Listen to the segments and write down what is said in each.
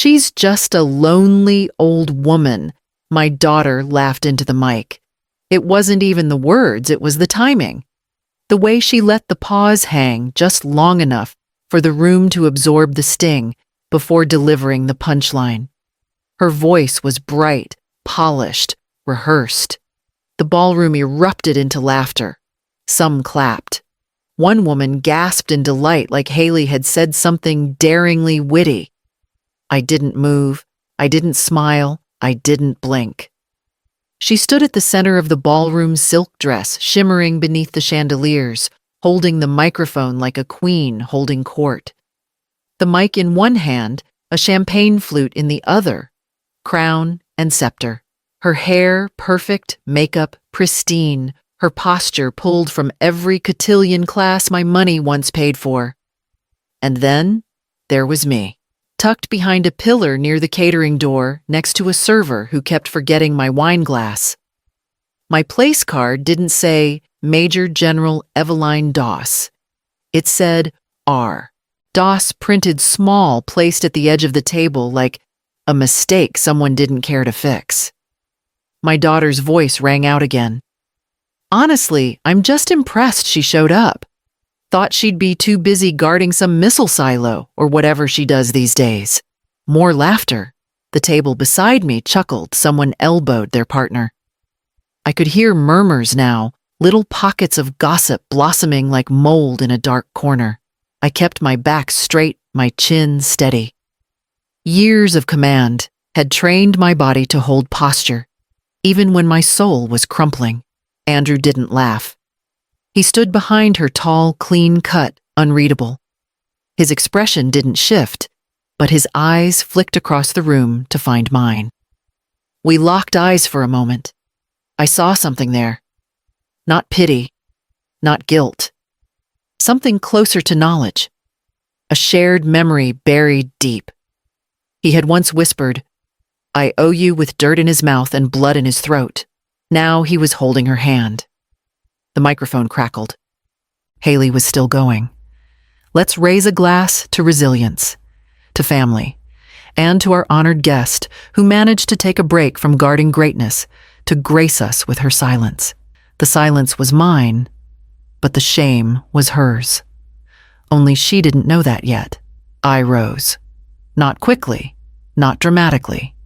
"She's just a lonely old woman," my daughter laughed into the mic. It wasn't even the words, it was the timing. The way she let the pause hang just long enough for the room to absorb the sting before delivering the punchline. Her voice was bright, polished, rehearsed. The ballroom erupted into laughter. Some clapped. One woman gasped in delight like Haley had said something daringly witty. I didn't move. I didn't smile. I didn't blink. She stood at the center of the ballroom's silk dress, shimmering beneath the chandeliers, holding the microphone like a queen holding court. The mic in one hand, a champagne flute in the other, crown and scepter. Her hair perfect, makeup pristine, her posture pulled from every cotillion class my money once paid for. And then there was me, tucked behind a pillar near the catering door next to a server who kept forgetting my wine glass. My place card didn't say Major General Eveline Doss. It said R. Doss printed small, placed at the edge of the table like a mistake someone didn't care to fix. My daughter's voice rang out again. "Honestly, I'm just impressed she showed up. Thought she'd be too busy guarding some missile silo or whatever she does these days." More laughter. The table beside me chuckled. Someone elbowed their partner. I could hear murmurs now, little pockets of gossip blossoming like mold in a dark corner. I kept my back straight, my chin steady. Years of command had trained my body to hold posture, even when my soul was crumpling. Andrew didn't laugh. He stood behind her, tall, clean cut, unreadable. His expression didn't shift, but his eyes flicked across the room to find mine. We locked eyes for a moment. I saw something there. Not pity, not guilt. Something closer to knowledge. A shared memory buried deep. He had once whispered, "I owe you," with dirt in his mouth and blood in his throat. Now he was holding her hand. The microphone crackled. Haley was still going. "Let's raise a glass to resilience, to family, and to our honored guest who managed to take a break from guarding greatness to grace us with her silence." The silence was mine, but the shame was hers. Only she didn't know that yet. I rose. Not quickly, not dramatically.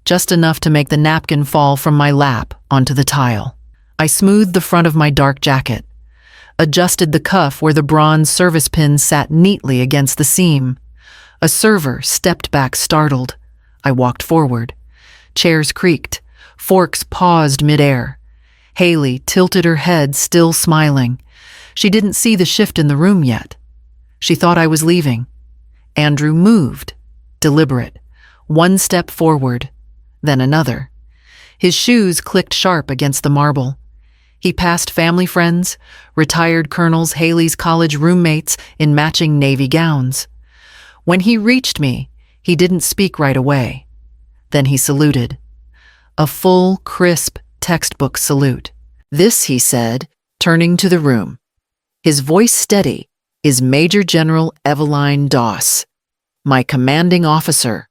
Just enough to make the napkin fall from my lap onto the tile. I smoothed the front of my dark jacket, adjusted the cuff where the bronze service pin sat neatly against the seam. A server stepped back startled. I walked forward. Chairs creaked. Forks paused midair. Haley tilted her head, still smiling. She didn't see the shift in the room yet. She thought I was leaving. Andrew moved, deliberate. One step forward, then another. His shoes clicked sharp against the marble. He passed family friends, retired colonels, Haley's college roommates in matching navy gowns. When he reached me, he didn't speak right away. Then he saluted. A full, crisp, textbook salute. "This," he said, turning to the room. His voice steady, "is Major General Eveline Doss, my commanding officer."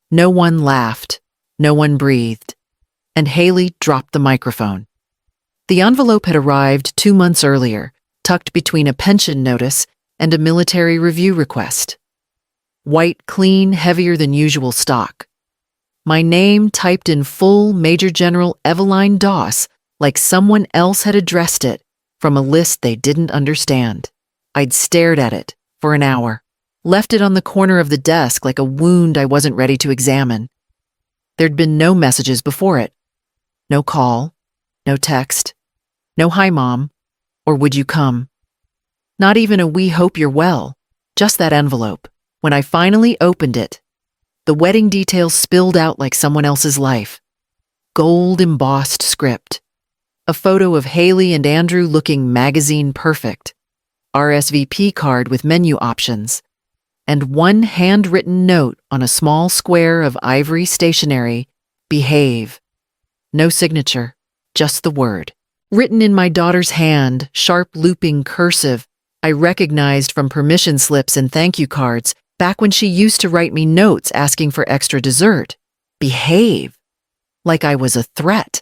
No one laughed, no one breathed, and Haley dropped the microphone. The envelope had arrived 2 months earlier, tucked between a pension notice and a military review request. White, clean, heavier than usual stock. My name typed in full, Major General Eveline Doss, like someone else had addressed it from a list they didn't understand. I'd stared at it for an hour, left it on the corner of the desk like a wound I wasn't ready to examine. There'd been no messages before it. No call, no text, no "Hi, Mom," or "Would you come?" Not even a "We hope you're well," just that envelope. When I finally opened it, the wedding details spilled out like someone else's life. Gold embossed script. A photo of Haley and Andrew looking magazine perfect. RSVP card with menu options. And one handwritten note on a small square of ivory stationery, "Behave." No signature, just the word. Written in my daughter's hand, sharp looping cursive, I recognized from permission slips and thank you cards, Back when she used to write me notes asking for extra dessert. Behave. Like I was a threat.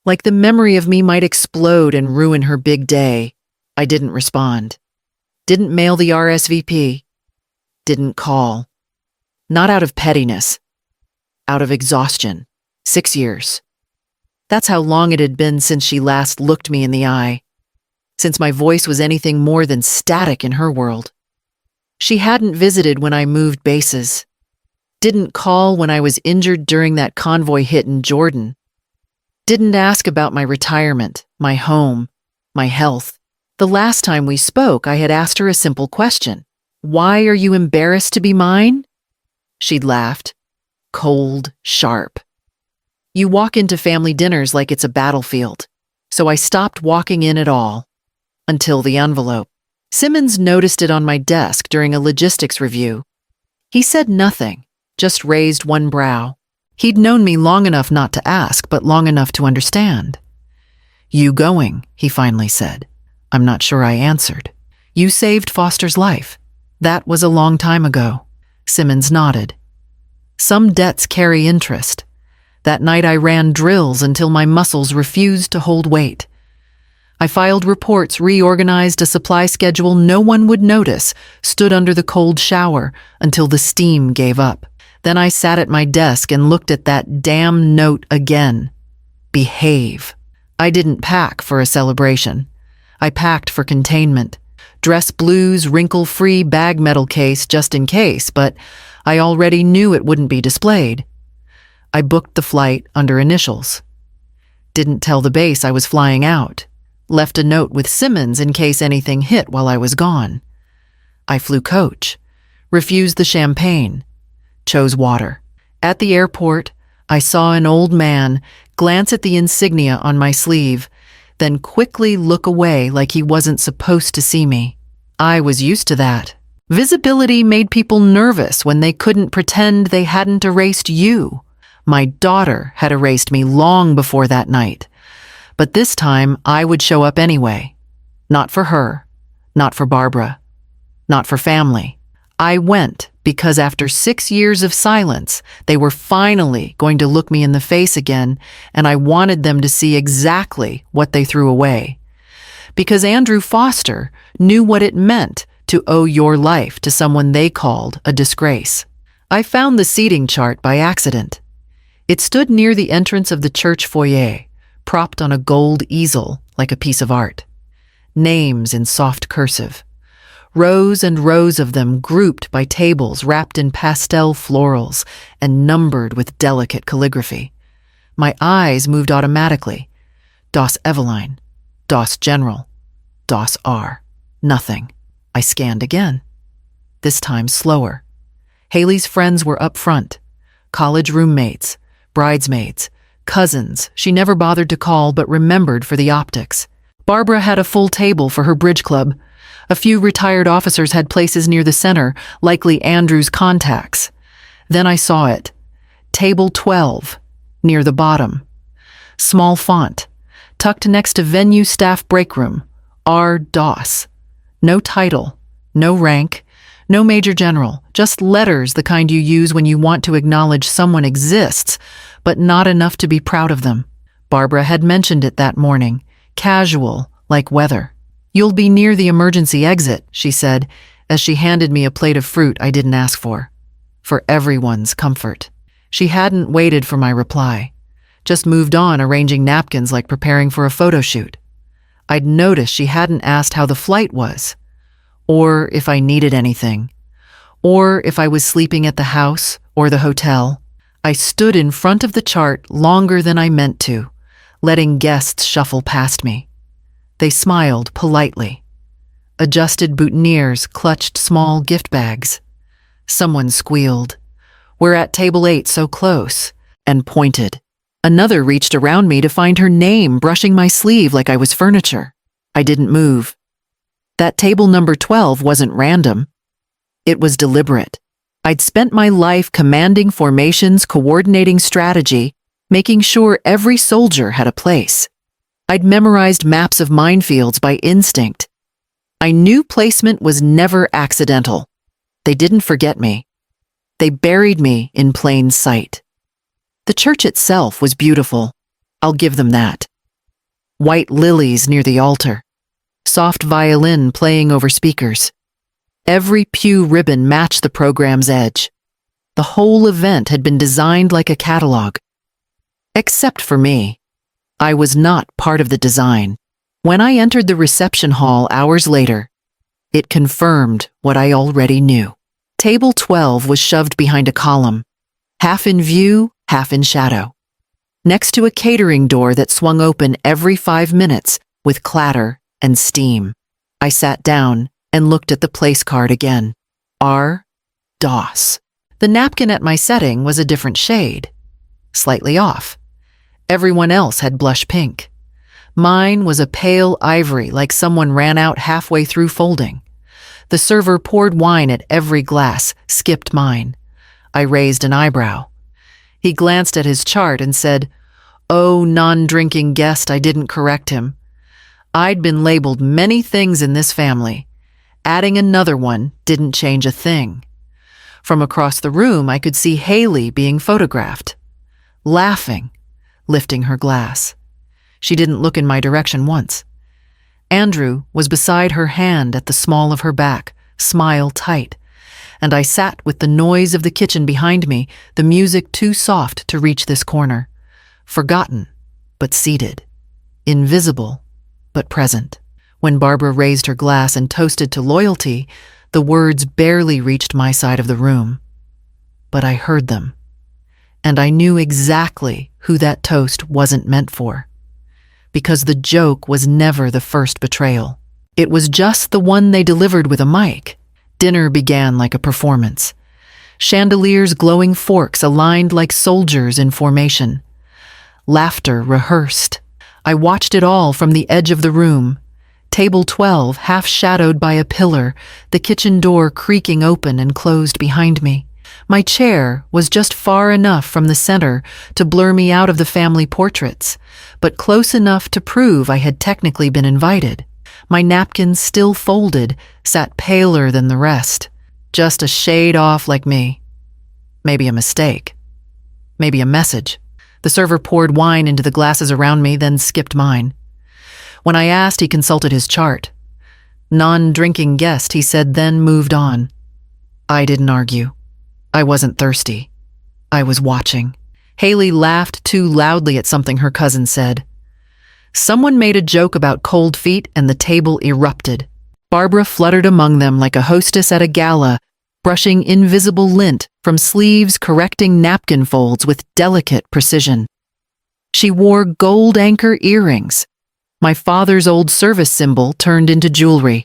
Like the memory of me might explode and ruin her big day. I didn't respond. Didn't mail the RSVP. Didn't call. Not out of pettiness. Out of exhaustion. 6 years. That's how long it had been since she last looked me in the eye. Since my voice was anything more than static in her world. She hadn't visited when I moved bases. Didn't call when I was injured during that convoy hit in Jordan. Didn't ask about my retirement, my home, my health. The last time we spoke, I had asked her a simple question. Why are you embarrassed to be mine? She'd laughed. Cold, sharp. You walk into family dinners like it's a battlefield. So I stopped walking in at all. Until the envelope. Simmons noticed it on my desk during a logistics review. He said nothing, just raised one brow. He'd known me long enough not to ask, but long enough to understand. You going, he finally said. I'm not sure I answered. You saved Foster's life. That was a long time ago. Simmons nodded. Some debts carry interest. That night I ran drills until my muscles refused to hold weight. I filed reports, reorganized a supply schedule no one would notice, stood under the cold shower until the steam gave up. Then I sat at my desk and looked at that damn note again. Behave. I didn't pack for a celebration. I packed for containment. Dress blues, wrinkle-free bag metal case just in case, but I already knew it wouldn't be displayed. I booked the flight under initials. Didn't tell the base I was flying out. Left a note with Simmons in case anything hit while I was gone. I flew coach. Refused the champagne. Chose water. At the airport, I saw an old man glance at the insignia on my sleeve, then quickly look away like he wasn't supposed to see me. I was used to that. Visibility made people nervous when they couldn't pretend they hadn't erased you. My daughter had erased me long before that night. But this time, I would show up anyway. Not for her. Not for Barbara. Not for family. I went because after 6 years of silence, they were finally going to look me in the face again, and I wanted them to see exactly what they threw away. Because Andrew Foster knew what it meant to owe your life to someone they called a disgrace. I found the seating chart by accident. It stood near the entrance of the church foyer, propped on a gold easel like a piece of art. Names in soft cursive. Rows and rows of them grouped by tables wrapped in pastel florals and numbered with delicate calligraphy. My eyes moved automatically. DOS Eveline. DOS General. DOS R. Nothing. I scanned again. This time slower. Haley's friends were up front. College roommates. Bridesmaids. Cousins she never bothered to call but remembered for the optics. Barbara had a full table for her bridge club. A few retired officers had places near the center, likely Andrew's contacts. Then I saw it. Table 12, near the bottom. Small font, tucked next to venue staff break room. R. DOS. No title, no rank, no major general, just letters the kind you use when you want to acknowledge someone exists, but not enough to be proud of them. Barbara had mentioned it that morning, casual, like weather. You'll be near the emergency exit, she said, as she handed me a plate of fruit I didn't ask for everyone's comfort. She hadn't waited for my reply, just moved on arranging napkins like preparing for a photo shoot. I'd noticed she hadn't asked how the flight was, or if I needed anything, or if I was sleeping at the house or the hotel. I stood in front of the chart longer than I meant to, letting guests shuffle past me. They smiled politely. Adjusted boutonnieres clutched small gift bags. Someone squealed, "We're at table 8 so close," and pointed. Another reached around me to find her name brushing my sleeve like I was furniture. I didn't move. That table number 12 wasn't random. It was deliberate. I'd spent my life commanding formations, coordinating strategy, making sure every soldier had a place. I'd memorized maps of minefields by instinct. I knew placement was never accidental. They didn't forget me. They buried me in plain sight. The church itself was beautiful. I'll give them that. White lilies near the altar. Soft violin playing over speakers. Every pew ribbon matched the program's edge. The whole event had been designed like a catalog. Except for me. I was not part of the design. When I entered the reception hall hours later, it confirmed what I already knew. Table 12 was shoved behind a column, half in view, half in shadow, next to a catering door that swung open every 5 minutes with clatter and steam. I sat down and looked at the place card again. R. Doss. The napkin at my setting was a different shade, slightly off. Everyone else had blush pink. Mine was a pale ivory, like someone ran out halfway through folding. The server poured wine at every glass, skipped mine. I raised an eyebrow. He glanced at his chart and said, "Oh, non-drinking guest," I didn't correct him. I'd been labeled many things in this family. Adding another one didn't change a thing. From across the room, I could see Haley being photographed, laughing, lifting her glass. She didn't look in my direction once. Andrew was beside her, hand at the small of her back, smile tight, and I sat with the noise of the kitchen behind me, the music too soft to reach this corner. Forgotten, but seated. Invisible, but present. When Barbara raised her glass and toasted to loyalty, the words barely reached my side of the room. But I heard them. And I knew exactly who that toast wasn't meant for. Because the joke was never the first betrayal. It was just the one they delivered with a mic. Dinner began like a performance. Chandeliers, glowing forks aligned like soldiers in formation. Laughter rehearsed. I watched it all from the edge of the room. Table 12 half shadowed by a pillar, the kitchen door creaking open and closed behind me. My chair was just far enough from the center to blur me out of the family portraits, but close enough to prove I had technically been invited. My napkins, still folded, sat paler than the rest, just a shade off like me. Maybe a mistake. Maybe a message. The server poured wine into the glasses around me, then skipped mine. When I asked, he consulted his chart. Non-drinking guest, he said, then moved on. I didn't argue. I wasn't thirsty. I was watching. Haley laughed too loudly at something her cousin said. Someone made a joke about cold feet and the table erupted. Barbara fluttered among them like a hostess at a gala, brushing invisible lint from sleeves, correcting napkin folds with delicate precision. She wore gold anchor earrings. My father's old service symbol turned into jewelry.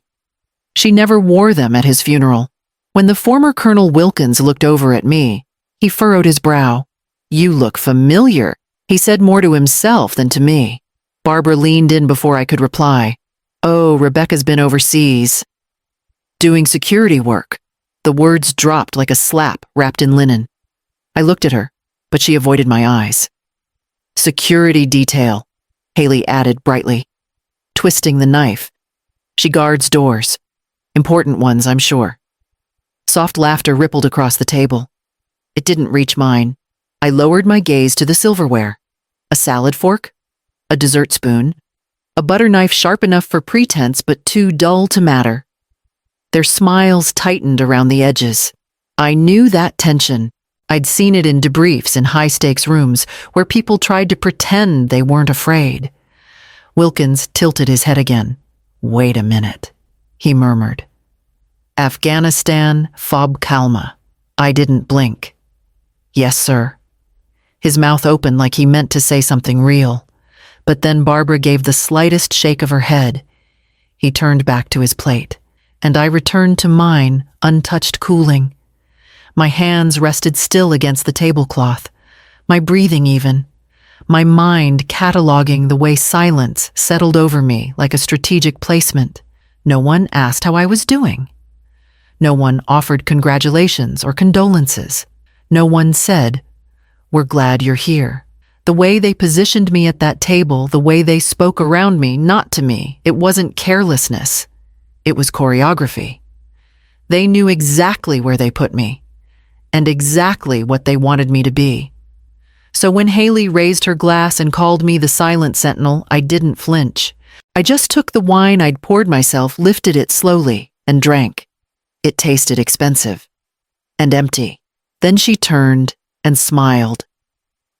She never wore them at his funeral. When the former Colonel Wilkins looked over at me, he furrowed his brow. "You look familiar," he said, more to himself than to me. Barbara leaned in before I could reply. "Oh, Rebecca's been overseas, doing security work." The words dropped like a slap wrapped in linen. I looked at her, but she avoided my eyes. "Security detail," Haley added brightly, twisting the knife. "She guards doors. Important ones, I'm sure." Soft laughter rippled across the table. It didn't reach mine. I lowered my gaze to the silverware. A salad fork, a dessert spoon, a butter knife sharp enough for pretense but too dull to matter. Their smiles tightened around the edges. I knew that tension. I'd seen it in debriefs in high-stakes rooms where people tried to pretend they weren't afraid. Wilkins tilted his head again. "Wait a minute," he murmured. "Afghanistan, Fob Kalma." I didn't blink. "Yes, sir." His mouth opened like he meant to say something real. But then Barbara gave the slightest shake of her head. He turned back to his plate, and I returned to mine, untouched, cooling. My hands rested still against the tablecloth, my breathing even, my mind cataloging the way silence settled over me like a strategic placement. No one asked how I was doing. No one offered congratulations or condolences. No one said, "We're glad you're here." The way they positioned me at that table, the way they spoke around me, not to me, it wasn't carelessness. It was choreography. They knew exactly where they put me, and exactly what they wanted me to be. So when Haley raised her glass and called me the silent sentinel, I didn't flinch. I just took the wine I'd poured myself, lifted it slowly, and drank. It tasted expensive and empty. Then she turned and smiled,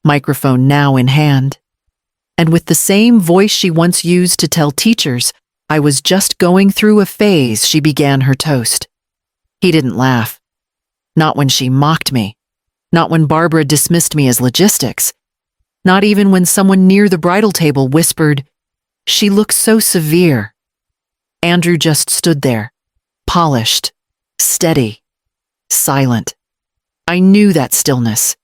microphone now in hand. And with the same voice she once used to tell teachers I was just going through a phase, she began her toast. He didn't laugh. Not when she mocked me. Not when Barbara dismissed me as logistics. Not even when someone near the bridal table whispered, "She looks so severe." Andrew just stood there, polished, steady, silent. I knew that stillness.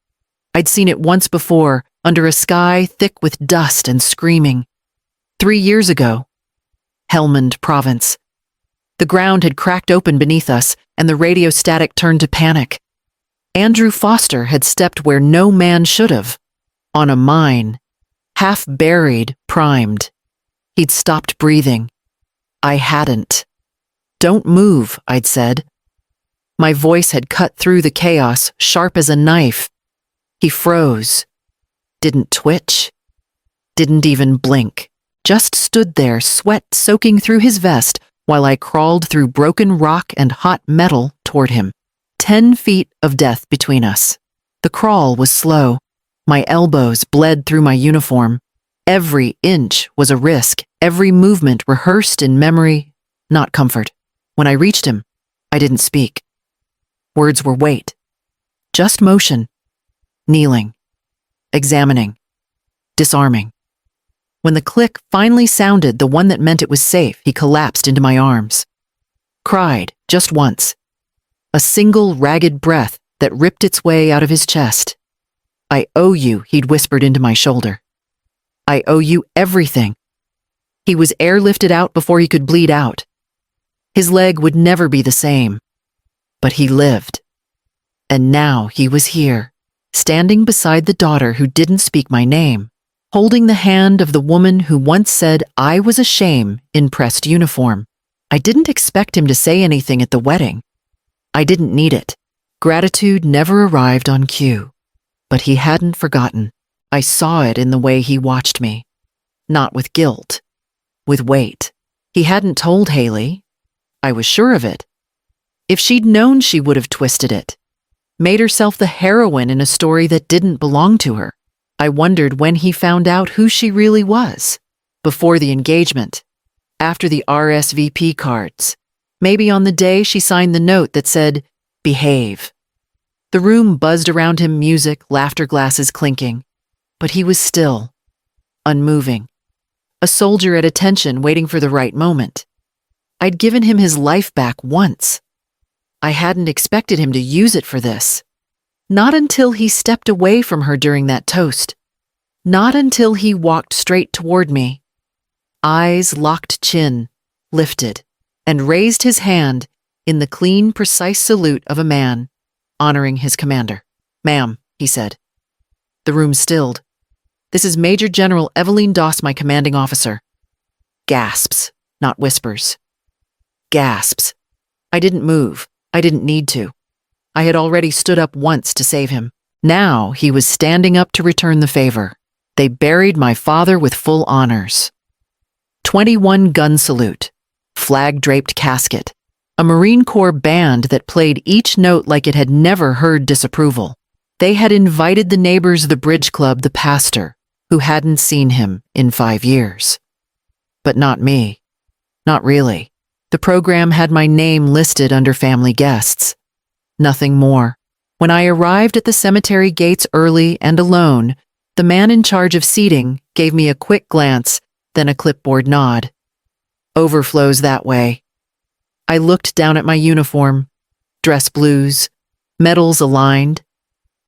I'd seen it once before, under a sky thick with dust and screaming. 3 years ago. Helmand Province. The ground had cracked open beneath us, and the radio static turned to panic. Andrew Foster had stepped where no man should have, on a mine, half buried, primed. He'd stopped breathing. I hadn't. "Don't move," I'd said. My voice had cut through the chaos, sharp as a knife. He froze. Didn't twitch. Didn't even blink. Just stood there, sweat soaking through his vest, while I crawled through broken rock and hot metal toward him. 10 feet of death between us. The crawl was slow. My elbows bled through my uniform. Every inch was a risk, every movement rehearsed in memory, not comfort. When I reached him, I didn't speak. Words were weight. Just motion. Kneeling. Examining. Disarming. When the click finally sounded, the one that meant it was safe, he collapsed into my arms. Cried, just once. A single ragged breath that ripped its way out of his chest. "I owe you," he'd whispered into my shoulder. "I owe you everything." He was airlifted out before he could bleed out. His leg would never be the same. But he lived. And now he was here, standing beside the daughter who didn't speak my name, holding the hand of the woman who once said I was a shame in pressed uniform. I didn't expect him to say anything at the wedding. I didn't need it. Gratitude never arrived on cue. But he hadn't forgotten. I saw it in the way he watched me. Not with guilt. With weight. He hadn't told Haley. I was sure of it. If she'd known, she would have twisted it. Made herself the heroine in a story that didn't belong to her. I wondered when he found out who she really was. Before the engagement. After the RSVP cards. Maybe on the day she signed the note that said, "Behave." The room buzzed around him, music, laughter glasses clinking. But he was still. Unmoving. A soldier at attention waiting for the right moment. I'd given him his life back once. I hadn't expected him to use it for this. Not until he stepped away from her during that toast. Not until he walked straight toward me. Eyes locked, chin lifted, and raised his hand in the clean, precise salute of a man, honoring his commander. "Ma'am," he said. The room stilled. "This is Major General Eveline Doss, my commanding officer." Gasps, not whispers. Gasps. I didn't move. I didn't need to. I had already stood up once to save him. Now he was standing up to return the favor. They buried my father with full honors. 21 gun salute. Flag-draped casket. A Marine Corps band that played each note like it had never heard disapproval. They had invited the neighbors of the bridge club, the pastor, who hadn't seen him in 5 years. But not me. Not really. The program had my name listed under family guests. Nothing more. When I arrived at the cemetery gates early and alone, the man in charge of seating gave me a quick glance, then a clipboard nod. Overflows that way. I looked down at my uniform, dress blues, medals aligned,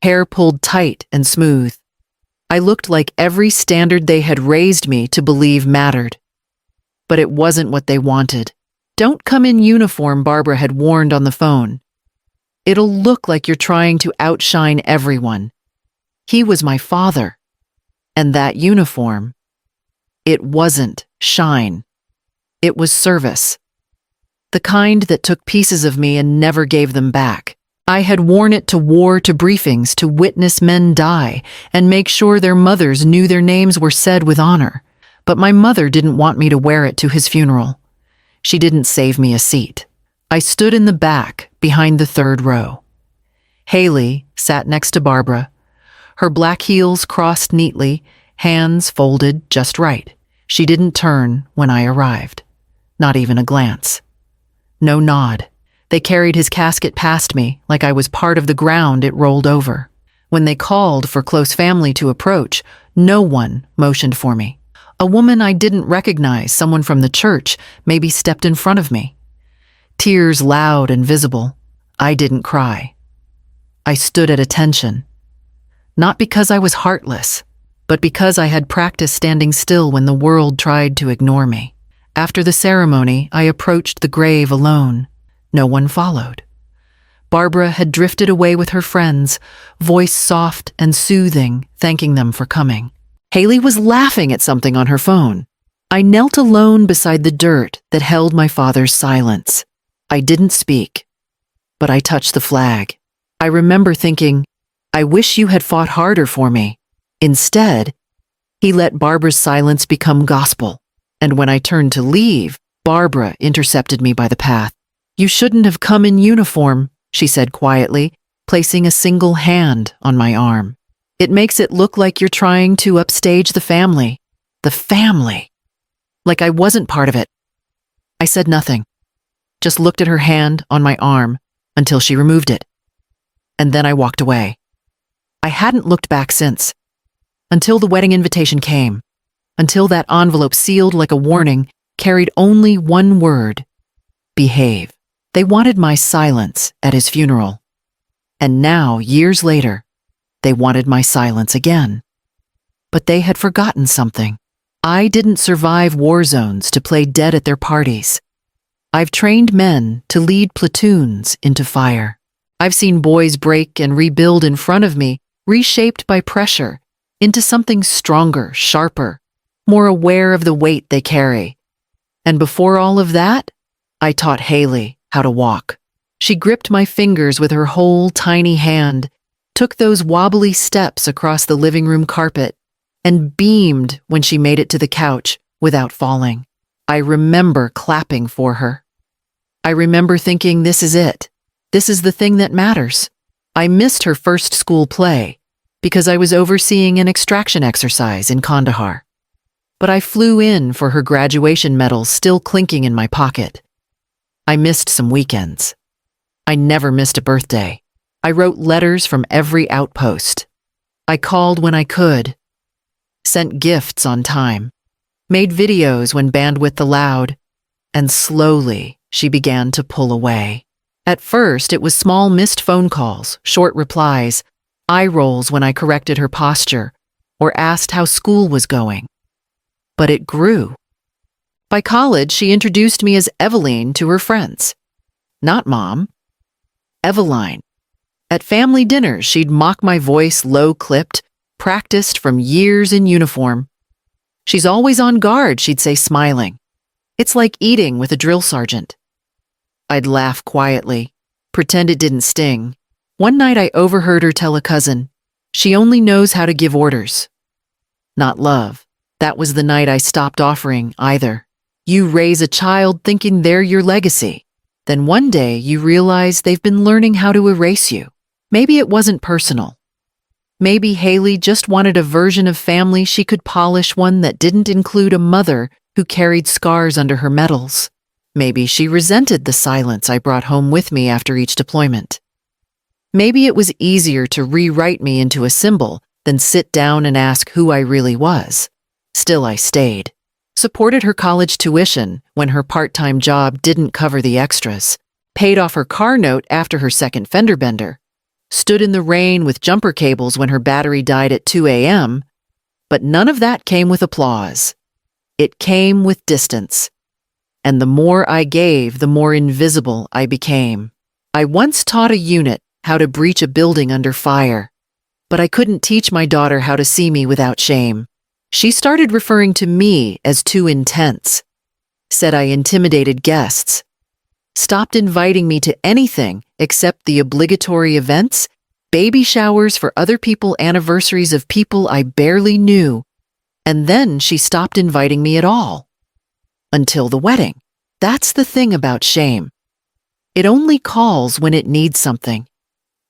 hair pulled tight and smooth. I looked like every standard they had raised me to believe mattered. But it wasn't what they wanted. "Don't come in uniform," Barbara had warned on the phone. "It'll look like you're trying to outshine everyone." He was my father. And that uniform, it wasn't shine. It was service. the kind that took pieces of me and never gave them back. I had worn it to war, to briefings, to witness men die and make sure their mothers knew their names were said with honor. But my mother didn't want me to wear it to his funeral. She didn't save me a seat. I stood in the back, behind the third row. Haley sat next to Barbara, her black heels crossed neatly, hands folded just right. She didn't turn when I arrived. Not even a glance. No nod. They carried his casket past me like I was part of the ground it rolled over. When they called for close family to approach, no one motioned for me. A woman I didn't recognize, someone from the church, maybe stepped in front of me. Tears loud and visible. I didn't cry. I stood at attention. Not because I was heartless, but because I had practiced standing still when the world tried to ignore me. After the ceremony, I approached the grave alone. No one followed. Barbara had drifted away with her friends, voice soft and soothing, thanking them for coming. Haley was laughing at something on her phone. I knelt alone beside the dirt that held my father's silence. I didn't speak, but I touched the flag. I remember thinking, I wish you had fought harder for me. Instead, he let Barbara's silence become gospel. And when I turned to leave, Barbara intercepted me by the path. You shouldn't have come in uniform, she said quietly, placing a single hand on my arm. It makes it look like you're trying to upstage the family. The family. Like I wasn't part of it. I said nothing. Just looked at her hand on my arm until she removed it. And then I walked away. I hadn't looked back since. Until the wedding invitation came. Until that envelope sealed like a warning carried only one word. Behave. They wanted my silence at his funeral. And now, years later, they wanted my silence again. But they had forgotten something. I didn't survive war zones to play dead at their parties. I've trained men to lead platoons into fire. I've seen boys break and rebuild in front of me, reshaped by pressure, into something stronger, sharper, more aware of the weight they carry. And before all of that, I taught Haley how to walk. She gripped my fingers with her whole tiny hand, took those wobbly steps across the living room carpet, and beamed when she made it to the couch without falling. I remember clapping for her. I remember thinking, this is it. This is the thing that matters. I missed her first school play because I was overseeing an extraction exercise in Kandahar. But I flew in for her graduation medals still clinking in my pocket. I missed some weekends. I never missed a birthday. I wrote letters from every outpost. I called when I could, sent gifts on time, made videos when bandwidth allowed, and slowly she began to pull away. At first, it was small missed phone calls, short replies, eye rolls when I corrected her posture or asked how school was going. But it grew. By college, she introduced me as Eveline to her friends. Not Mom. Eveline. At family dinners, she'd mock my voice low-clipped, practiced from years in uniform. She's always on guard, she'd say, smiling. It's like eating with a drill sergeant. I'd laugh quietly, pretend it didn't sting. One night I overheard her tell a cousin, she only knows how to give orders. Not love. That was the night I stopped offering either. You raise a child thinking they're your legacy. Then one day you realize they've been learning how to erase you. Maybe it wasn't personal. Maybe Haley just wanted a version of family she could polish, one that didn't include a mother who carried scars under her medals. Maybe she resented the silence I brought home with me after each deployment. Maybe it was easier to rewrite me into a symbol than sit down and ask who I really was. Still, I stayed. Supported her college tuition when her part-time job didn't cover the extras, paid off her car note after her second fender bender, stood in the rain with jumper cables when her battery died at 2 a.m., but none of that came with applause. It came with distance. And the more I gave, the more invisible I became. I once taught a unit how to breach a building under fire, but I couldn't teach my daughter how to see me without shame. She started referring to me as too intense, said I intimidated guests. stopped inviting me to anything except the obligatory events, baby showers for other people, anniversaries of people I barely knew, and then she stopped inviting me at all. Until the wedding. That's the thing about shame. It only calls when it needs something.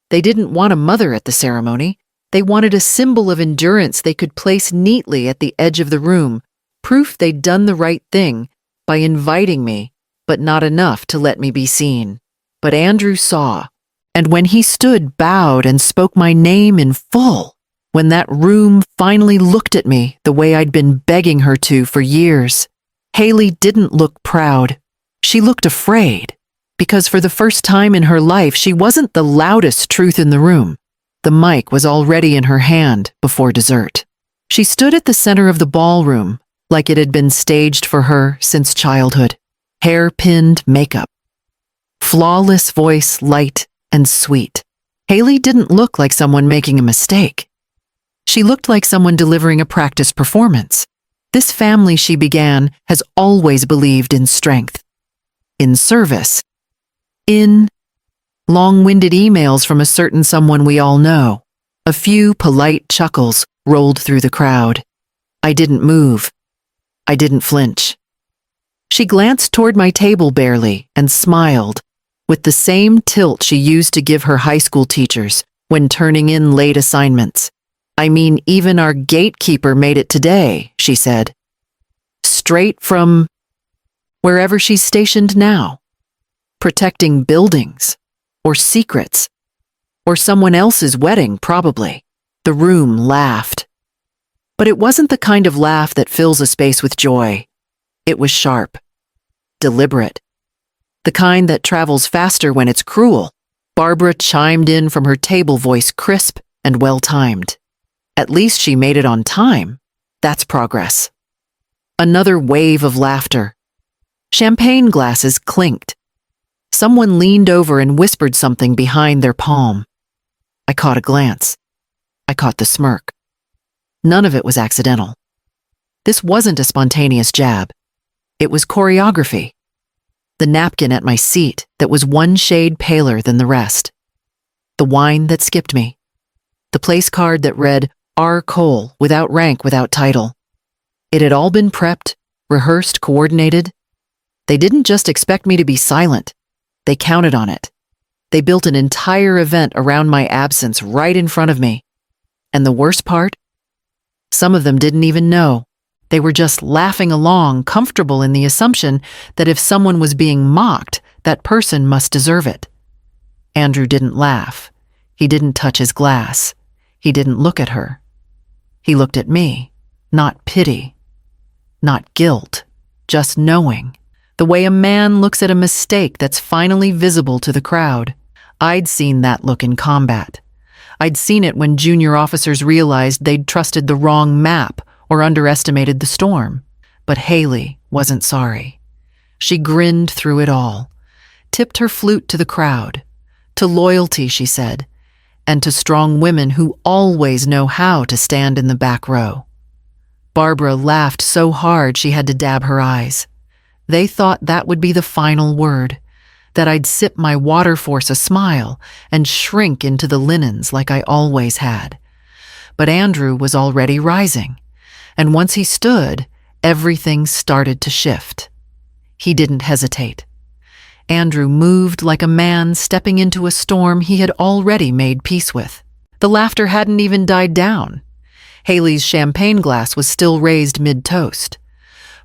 They didn't want a mother at the ceremony. They wanted a symbol of endurance they could place neatly at the edge of the room, proof they'd done the right thing by inviting me, but not enough to let me be seen. But Andrew saw, and when he stood bowed and spoke my name in full, when that room finally looked at me the way I'd been begging her to for years, Haley didn't look proud. She looked afraid, because for the first time in her life, she wasn't the loudest truth in the room. The mic was already in her hand before dessert. She stood at the center of the ballroom, like it had been staged for her since childhood. Hair-pinned makeup. Flawless voice, light and sweet. Haley didn't look like someone making a mistake. She looked like someone delivering a practice performance. This family, she began, has always believed in strength, in service, in long-winded emails from a certain someone we all know. A few polite chuckles rolled through the crowd. I didn't move. I didn't flinch. She glanced toward my table barely and smiled, with the same tilt she used to give her high school teachers when turning in late assignments. I mean, even our gatekeeper made it today, she said. Straight from wherever she's stationed now. Protecting buildings, or secrets, or someone else's wedding, probably. The room laughed. But it wasn't the kind of laugh that fills a space with joy. It was sharp, deliberate, the kind that travels faster when it's cruel. Barbara chimed in from her table, voice crisp and well-timed. At least she made it on time. That's progress. Another wave of laughter. Champagne glasses clinked. Someone leaned over and whispered something behind their palm. I caught a glance. I caught the smirk. None of it was accidental. This wasn't a spontaneous jab. It was choreography. The napkin at my seat that was one shade paler than the rest. The wine that skipped me. The place card that read R. Cole, without rank, without title. It had all been prepped, rehearsed, coordinated. They didn't just expect me to be silent. They counted on it. They built an entire event around my absence right in front of me. And the worst part? Some of them didn't even know. They were just laughing along, comfortable in the assumption that if someone was being mocked, that person must deserve it. Andrew didn't laugh. He didn't touch his glass. He didn't look at her. He looked at me. Not pity. Not guilt. Just knowing. The way a man looks at a mistake that's finally visible to the crowd. I'd seen that look in combat. I'd seen it when junior officers realized they'd trusted the wrong map or underestimated the storm. But Haley wasn't sorry. She grinned through it all, tipped her flute to the crowd. To loyalty, she said, and to strong women who always know how to stand in the back row. Barbara laughed so hard she had to dab her eyes. They thought that would be the final word, that I'd sip my water, force a smile, and shrink into the linens like I always had. But Andrew was already rising, and once he stood, everything started to shift. He didn't hesitate. Andrew moved like a man stepping into a storm he had already made peace with. The laughter hadn't even died down. Haley's champagne glass was still raised mid-toast.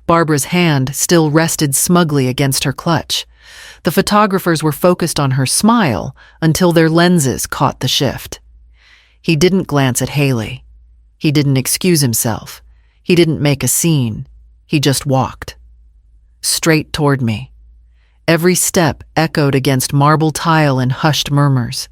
Barbara's hand still rested smugly against her clutch. The photographers were focused on her smile until their lenses caught the shift. He didn't glance at Haley. He didn't excuse himself. He didn't make a scene. He just walked. Straight toward me. Every step echoed against marble tile and hushed murmurs.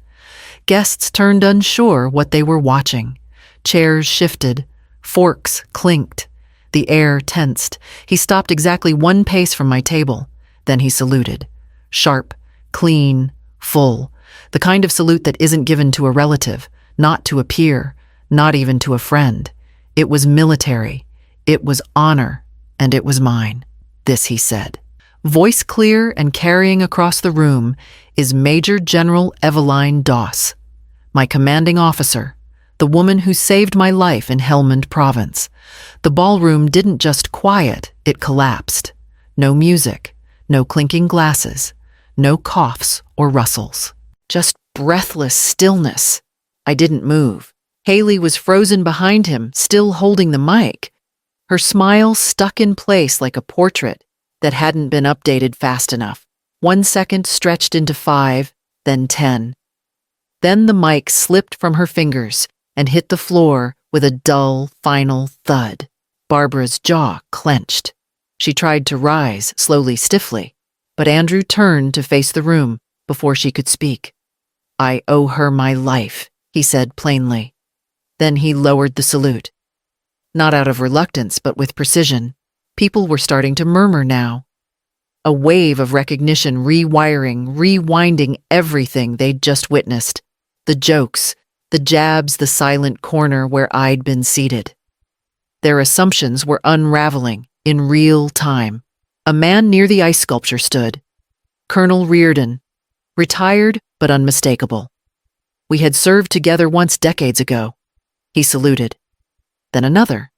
Guests turned unsure what they were watching. Chairs shifted. Forks clinked. The air tensed. He stopped exactly one pace from my table. Then he saluted. Sharp, clean, full. The kind of salute that isn't given to a relative, not to a peer, not even to a friend. It was military. It was honor. And it was mine. This he said. voice clear and carrying across the room, is Major General Eveline Doss, my commanding officer, the woman who saved my life in Helmand Province. The ballroom didn't just quiet, it collapsed. No music, no clinking glasses, no coughs or rustles. Just breathless stillness. I didn't move. Haley was frozen behind him, still holding the mic. Her smile stuck in place like a portrait that hadn't been updated fast enough. 1 second stretched into 5, then 10. Then the mic slipped from her fingers and hit the floor with a dull, final thud. Barbara's jaw clenched. She tried to rise, slowly, stiffly, but Andrew turned to face the room before she could speak. "I owe her my life," he said plainly. Then he lowered the salute. Not out of reluctance, but with precision. People were starting to murmur now. A wave of recognition rewinding everything they'd just witnessed. The jokes, the jabs, the silent corner where I'd been seated. Their assumptions were unraveling in real time. A man near the ice sculpture stood. Colonel Reardon, retired but unmistakable. We had served together once decades ago. He saluted. Then another.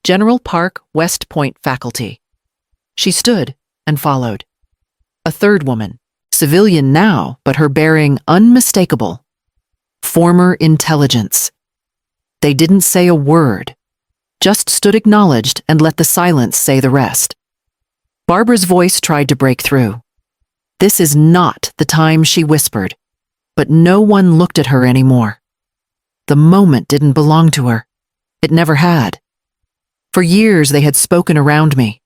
General Park, West Point faculty. She stood and followed. A third woman, civilian now, but her bearing unmistakable. Former intelligence. They didn't say a word, just stood acknowledged and let the silence say the rest. Barbara's voice tried to break through. "This is not the time," she whispered, but no one looked at her anymore. The moment didn't belong to her. It never had. For years they had spoken around me,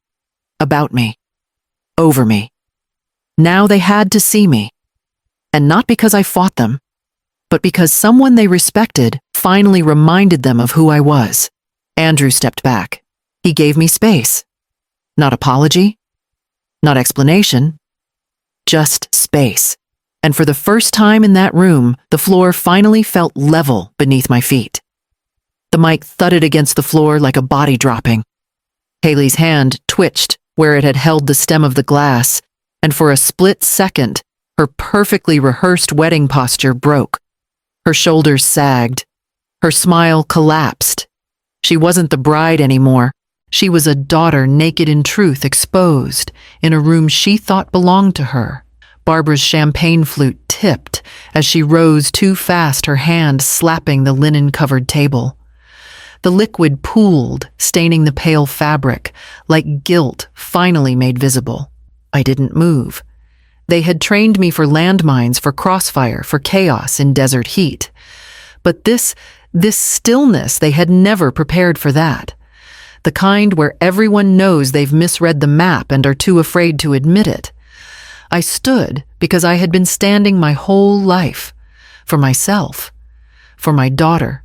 about me, over me. Now they had to see me, and not because I fought them, but because someone they respected finally reminded them of who I was. Andrew stepped back. He gave me space. Not apology, not explanation, just space. And for the first time in that room, the floor finally felt level beneath my feet. The mic thudded against the floor like a body dropping. Haley's hand twitched where it had held the stem of the glass, and for a split second, her perfectly rehearsed wedding posture broke. Her shoulders sagged. Her smile collapsed. She wasn't the bride anymore. She was a daughter naked in truth, exposed, in a room she thought belonged to her. Barbara's champagne flute tipped as she rose too fast, her hand slapping the linen-covered table. The liquid pooled, staining the pale fabric, like guilt finally made visible. I didn't move. They had trained me for landmines, for crossfire, for chaos in desert heat. But this stillness, they had never prepared for that. The kind where everyone knows they've misread the map and are too afraid to admit it. I stood because I had been standing my whole life. For myself. For my daughter.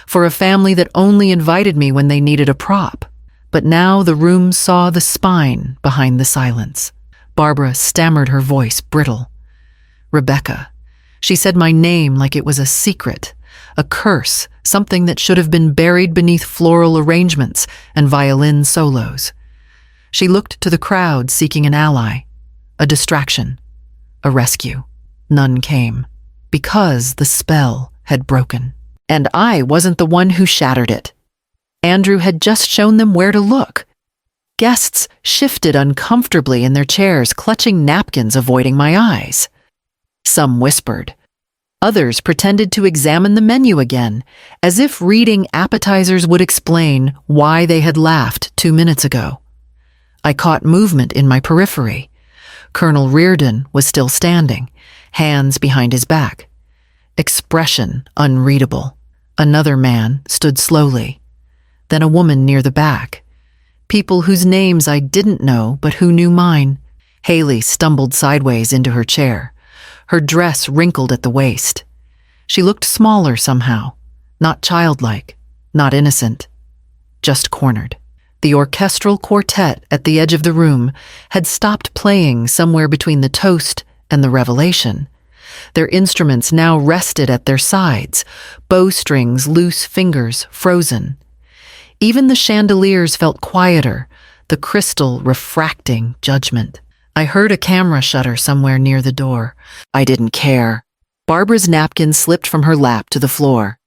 For a family that only invited me when they needed a prop. But now the room saw the spine behind the silence. Barbara stammered, her voice brittle. "Rebecca." She said my name like it was a secret, a curse, something that should have been buried beneath floral arrangements and violin solos. She looked to the crowd seeking an ally, a distraction, a rescue. None came, because the spell had broken. And I wasn't the one who shattered it. Andrew had just shown them where to look. Guests shifted uncomfortably in their chairs, clutching napkins, avoiding my eyes. Some whispered. Others pretended to examine the menu again, as if reading appetizers would explain why they had laughed 2 minutes ago. I caught movement in my periphery. Colonel Reardon was still standing, hands behind his back. Expression unreadable. Another man stood slowly. Then a woman near the back. People whose names I didn't know, but who knew mine. Haley stumbled sideways into her chair, her dress wrinkled at the waist. She looked smaller somehow, not childlike, not innocent, just cornered. The orchestral quartet at the edge of the room had stopped playing somewhere between the toast and the revelation. Their instruments now rested at their sides, bowstrings, loose fingers, frozen. Even the chandeliers felt quieter, the crystal refracting judgment. I heard a camera shutter somewhere near the door. I didn't care. Barbara's napkin slipped from her lap to the floor.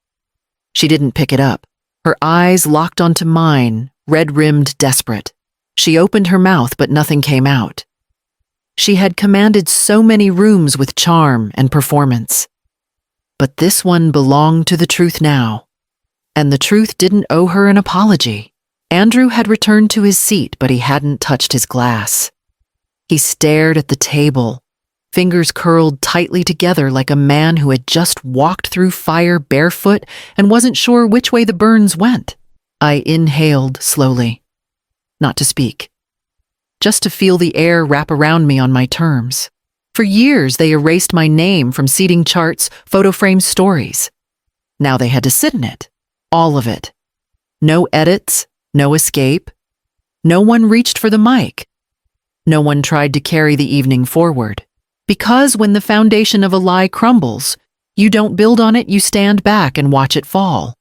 She didn't pick it up. Her eyes locked onto mine, red-rimmed, desperate. She opened her mouth, but nothing came out. She had commanded so many rooms with charm and performance. But this one belonged to the truth now. And the truth didn't owe her an apology. Andrew had returned to his seat, but he hadn't touched his glass. He stared at the table, fingers curled tightly together like a man who had just walked through fire barefoot and wasn't sure which way the burns went. I inhaled slowly. Not to speak. Just to feel the air wrap around me on my terms. For years, they erased my name from seating charts, photo frames, stories. Now they had to sit in it. All of it. No edits, no escape. No one reached for the mic. No one tried to carry the evening forward. Because when the foundation of a lie crumbles, you don't build on it, you stand back and watch it fall.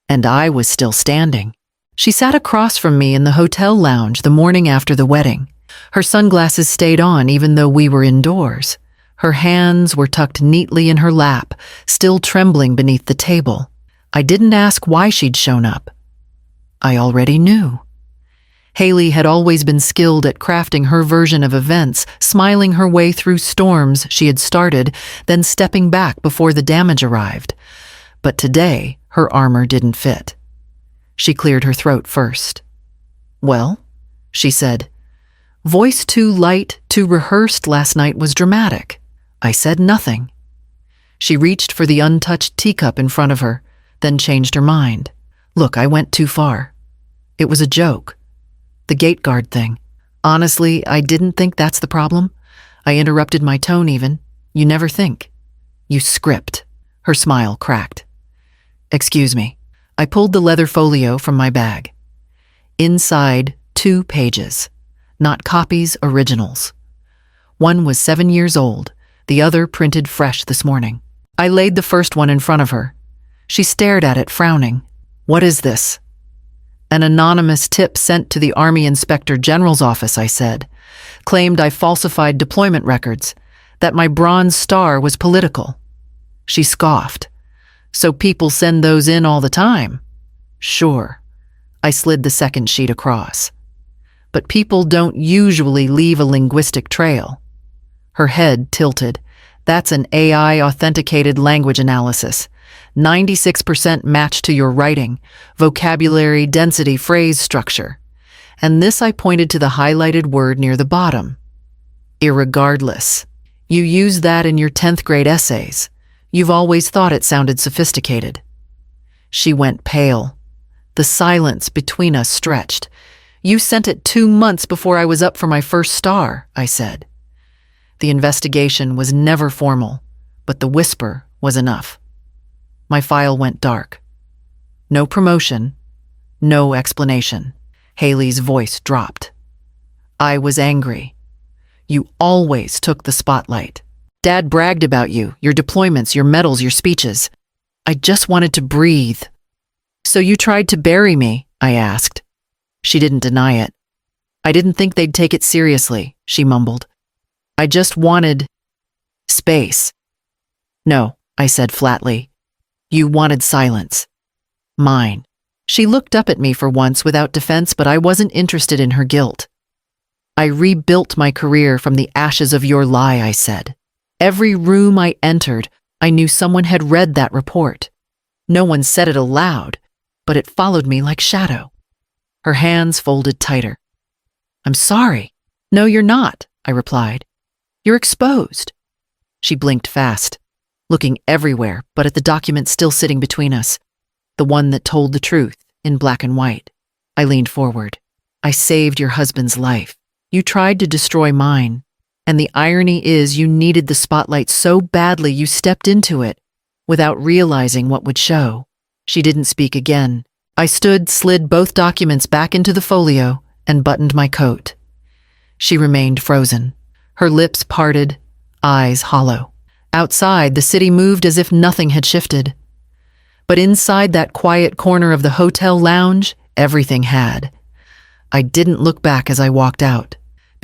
And I was still standing. She sat across from me in the hotel lounge the morning after the wedding. Her sunglasses stayed on even though we were indoors. Her hands were tucked neatly in her lap, still trembling beneath the table. I didn't ask why she'd shown up. I already knew. Haley had always been skilled at crafting her version of events, smiling her way through storms she had started, then stepping back before the damage arrived. But today, her armor didn't fit. She cleared her throat first. "Well," she said. Voice too light, too rehearsed last night was dramatic. I said nothing. She reached for the untouched teacup in front of her, then changed her mind. "Look, I went too far. It was a joke. The gate guard thing. Honestly, I didn't think that's the problem. I interrupted my tone even. You never think. You script." Her smile cracked. "Excuse me." I pulled the leather folio from my bag. Inside, 2 pages. Not copies, originals. One was 7 years old, the other printed fresh this morning. I laid the first one in front of her. She stared at it, frowning. "What is this?" "An anonymous tip sent to the Army Inspector General's office," I said. "Claimed I falsified deployment records, that my Bronze Star was political." She scoffed. "So people send those in all the time?" "Sure." I slid the second sheet across. "But people don't usually leave a linguistic trail." Her head tilted. "That's an AI-authenticated language analysis. 96% match to your writing, vocabulary, density, phrase structure." And this I pointed to the highlighted word near the bottom. "Irregardless. You use that in your 10th grade essays. You've always thought it sounded sophisticated." She went pale. The silence between us stretched. "You sent it 2 months before I was up for my first star," I said. The investigation was never formal, but the whisper was enough. My file went dark. No promotion, no explanation. Haley's voice dropped. I was angry. "You always took the spotlight. Dad bragged about you, your deployments, your medals, your speeches. I just wanted to breathe." "So you tried to bury me?" I asked. She didn't deny it. "I didn't think they'd take it seriously," she mumbled. "I just wanted space." "No," I said flatly. "You wanted silence. Mine." She looked up at me for once without defense, but I wasn't interested in her guilt. "I rebuilt my career from the ashes of your lie," I said. "Every room I entered, I knew someone had read that report. No one said it aloud, but it followed me like shadow." Her hands folded tighter. "I'm sorry." "No, you're not," I replied. "You're exposed." She blinked fast, looking everywhere but at the document still sitting between us, the one that told the truth in black and white. I leaned forward. "I saved your husband's life. You tried to destroy mine. And the irony is you needed the spotlight so badly you stepped into it without realizing what would show." She didn't speak again. I stood, slid both documents back into the folio, and buttoned my coat. She remained frozen, her lips parted, eyes hollow. Outside, the city moved as if nothing had shifted. But inside that quiet corner of the hotel lounge, everything had. I didn't look back as I walked out,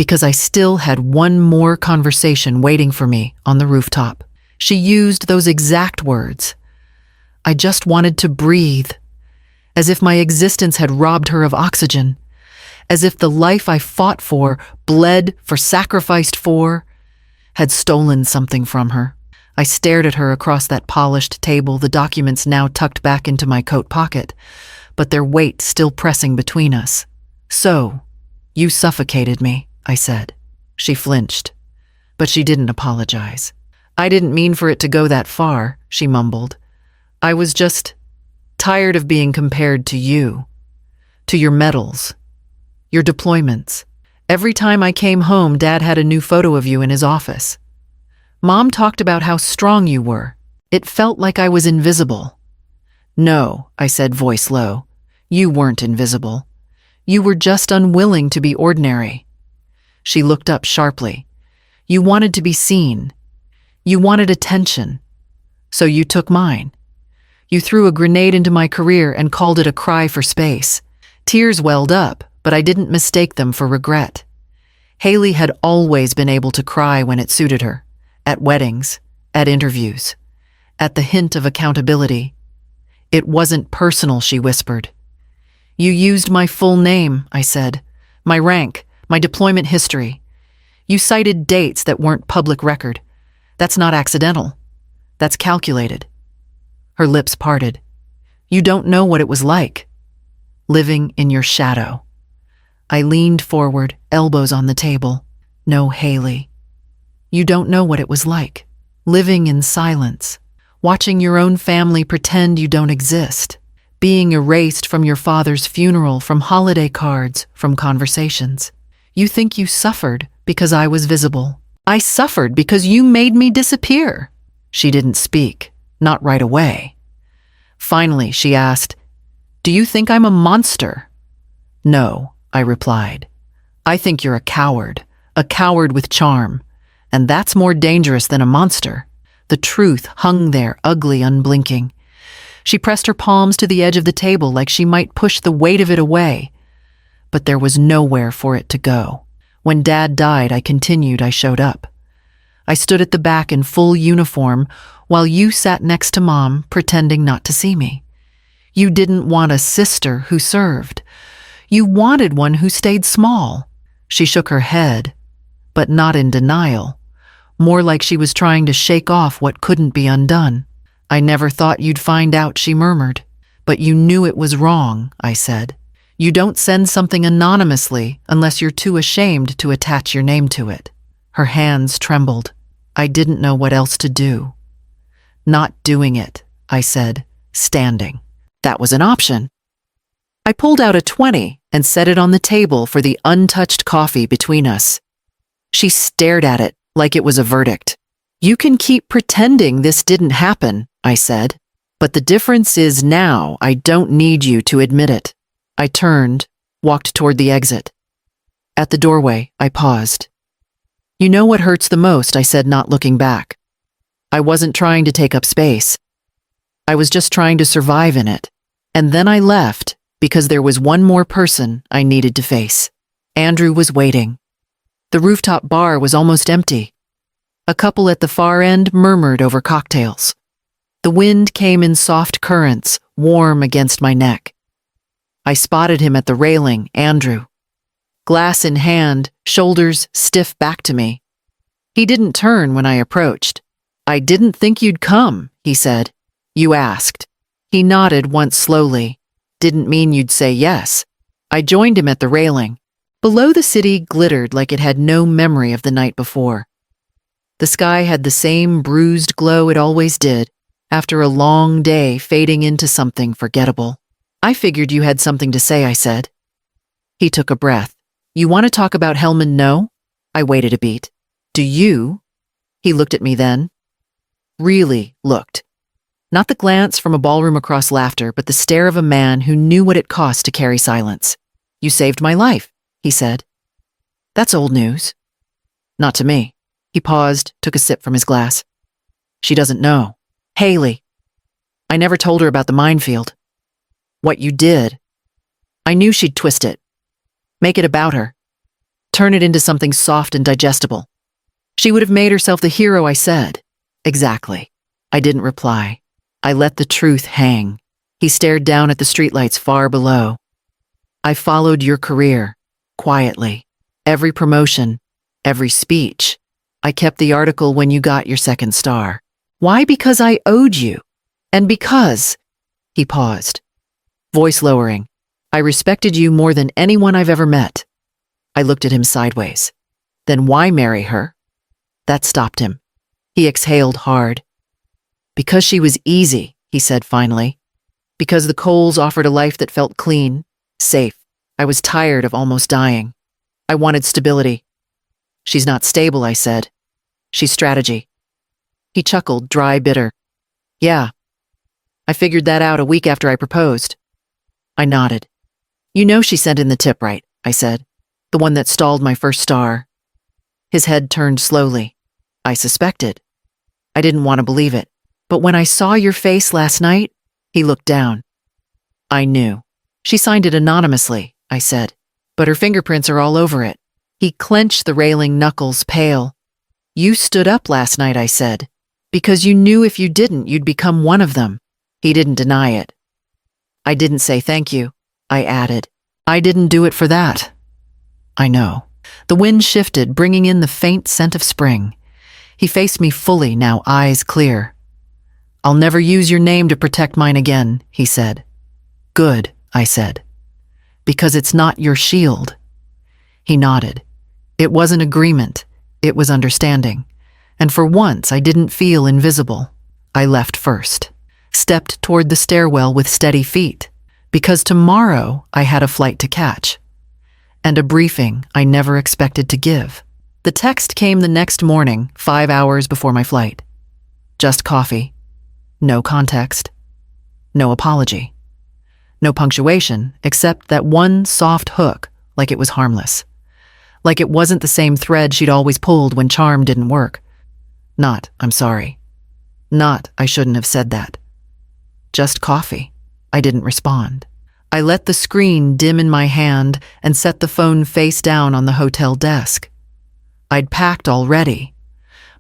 because I still had one more conversation waiting for me on the rooftop. She used those exact words. I just wanted to breathe, as if my existence had robbed her of oxygen, as if the life I fought for, bled for, sacrificed for, had stolen something from her. I stared at her across that polished table, the documents now tucked back into my coat pocket, but their weight still pressing between us. "So, you suffocated me," I said. She flinched, but she didn't apologize. "I didn't mean for it to go that far," she mumbled. "I was just tired of being compared to you, to your medals, your deployments. Every time I came home, Dad had a new photo of you in his office. Mom talked about how strong you were. It felt like I was invisible." "No," I said, voice low. "You weren't invisible. You were just unwilling to be ordinary." She looked up sharply. "You wanted to be seen. You wanted attention. So you took mine. You threw a grenade into my career and called it a cry for space." Tears welled up, but I didn't mistake them for regret. Haley had always been able to cry when it suited her. At weddings, at interviews, at the hint of accountability. "It wasn't personal," she whispered. "You used my full name," I said. "My rank, my deployment history. You cited dates that weren't public record. That's not accidental. That's calculated." Her lips parted. "You don't know what it was like, living in your shadow." I leaned forward, elbows on the table. "No, Haley. You don't know what it was like, living in silence, watching your own family pretend you don't exist, being erased from your father's funeral, from holiday cards, from conversations. You think you suffered because I was visible. I suffered because you made me disappear." She didn't speak, not right away. Finally, she asked, "Do you think I'm a monster?" "No," I replied. "I think you're a coward with charm. And that's more dangerous than a monster." The truth hung there, ugly, unblinking. She pressed her palms to the edge of the table like she might push the weight of it away. But there was nowhere for it to go. When Dad died, I continued, I showed up. I stood at the back in full uniform while you sat next to Mom, pretending not to see me. You didn't want a sister who served. You wanted one who stayed small. She shook her head, but not in denial. More like she was trying to shake off what couldn't be undone. "I never thought you'd find out," she murmured. "But you knew it was wrong," I said. "You don't send something anonymously unless you're too ashamed to attach your name to it." Her hands trembled. I didn't know what else to do. "Not doing it," I said, standing. That was an option. I pulled out a 20 and set it on the table for the untouched coffee between us. She stared at it like it was a verdict. "You can keep pretending this didn't happen," I said. "But the difference is now I don't need you to admit it." I turned, walked toward the exit. At the doorway, I paused. "You know what hurts the most," I said, not looking back. I wasn't trying to take up space. I was just trying to survive in it. And then I left because there was one more person I needed to face. Andrew was waiting. The rooftop bar was almost empty. A couple at the far end murmured over cocktails. The wind came in soft currents, warm against my neck. I spotted him at the railing, Andrew. Glass in hand, shoulders stiff back to me. He didn't turn when I approached. "I didn't think you'd come," he said. "You asked." He nodded once slowly. "Didn't mean you'd say yes." I joined him at the railing. Below, the city glittered like it had no memory of the night before. The sky had the same bruised glow it always did, after a long day fading into something forgettable. "I figured you had something to say," I said. He took a breath. "You want to talk about Hellman No?" I waited a beat. "Do you?" He looked at me then. Really looked. Not the glance from a ballroom across laughter, but the stare of a man who knew what it cost to carry silence. "You saved my life," he said. "That's old news." "Not to me." He paused, took a sip from his glass. "She doesn't know. Haley. I never told her about the minefield. What you did. I knew she'd twist it. Make it about her. Turn it into something soft and digestible. She would have made herself the hero I said. Exactly. I didn't reply. I let the truth hang. He stared down at the streetlights far below. I followed your career, quietly. Every promotion, every speech. I kept the article when you got your second star. Why? Because I owed you. And because, he paused, voice lowering, I respected you more than anyone I've ever met. I looked at him sideways. Then why marry her? That stopped him. He exhaled hard. Because she was easy, he said finally. Because the Coles offered a life that felt clean, safe. I was tired of almost dying. I wanted stability. She's not stable, I said. She's strategy. He chuckled, dry, bitter. Yeah. I figured that out a week after I proposed. I nodded. You know she sent in the tip, right? I said. The one that stalled my first star. His head turned slowly. I suspected. I didn't want to believe it. But when I saw your face last night, he looked down. I knew. She signed it anonymously, I said. But her fingerprints are all over it. He clenched the railing knuckles, pale. You stood up last night, I said. Because you knew if you didn't, you'd become one of them. He didn't deny it. I didn't say thank you, I added. I didn't do it for that. I know. The wind shifted, bringing in the faint scent of spring. He faced me fully, now eyes clear. I'll never use your name to protect mine again, he said. Good, I said. Because it's not your shield. He nodded. It wasn't agreement. It was understanding. And for once, I didn't feel invisible. I left first. Stepped toward the stairwell with steady feet. Because tomorrow, I had a flight to catch. And a briefing I never expected to give. The text came the next morning, 5 hours before my flight. Just coffee. No context. No apology. No punctuation, except that one soft hook, like it was harmless. Like it wasn't the same thread she'd always pulled when charm didn't work. Not, I'm sorry. Not, I shouldn't have said that. Just coffee. I didn't respond. I let the screen dim in my hand and set the phone face down on the hotel desk. I'd packed already.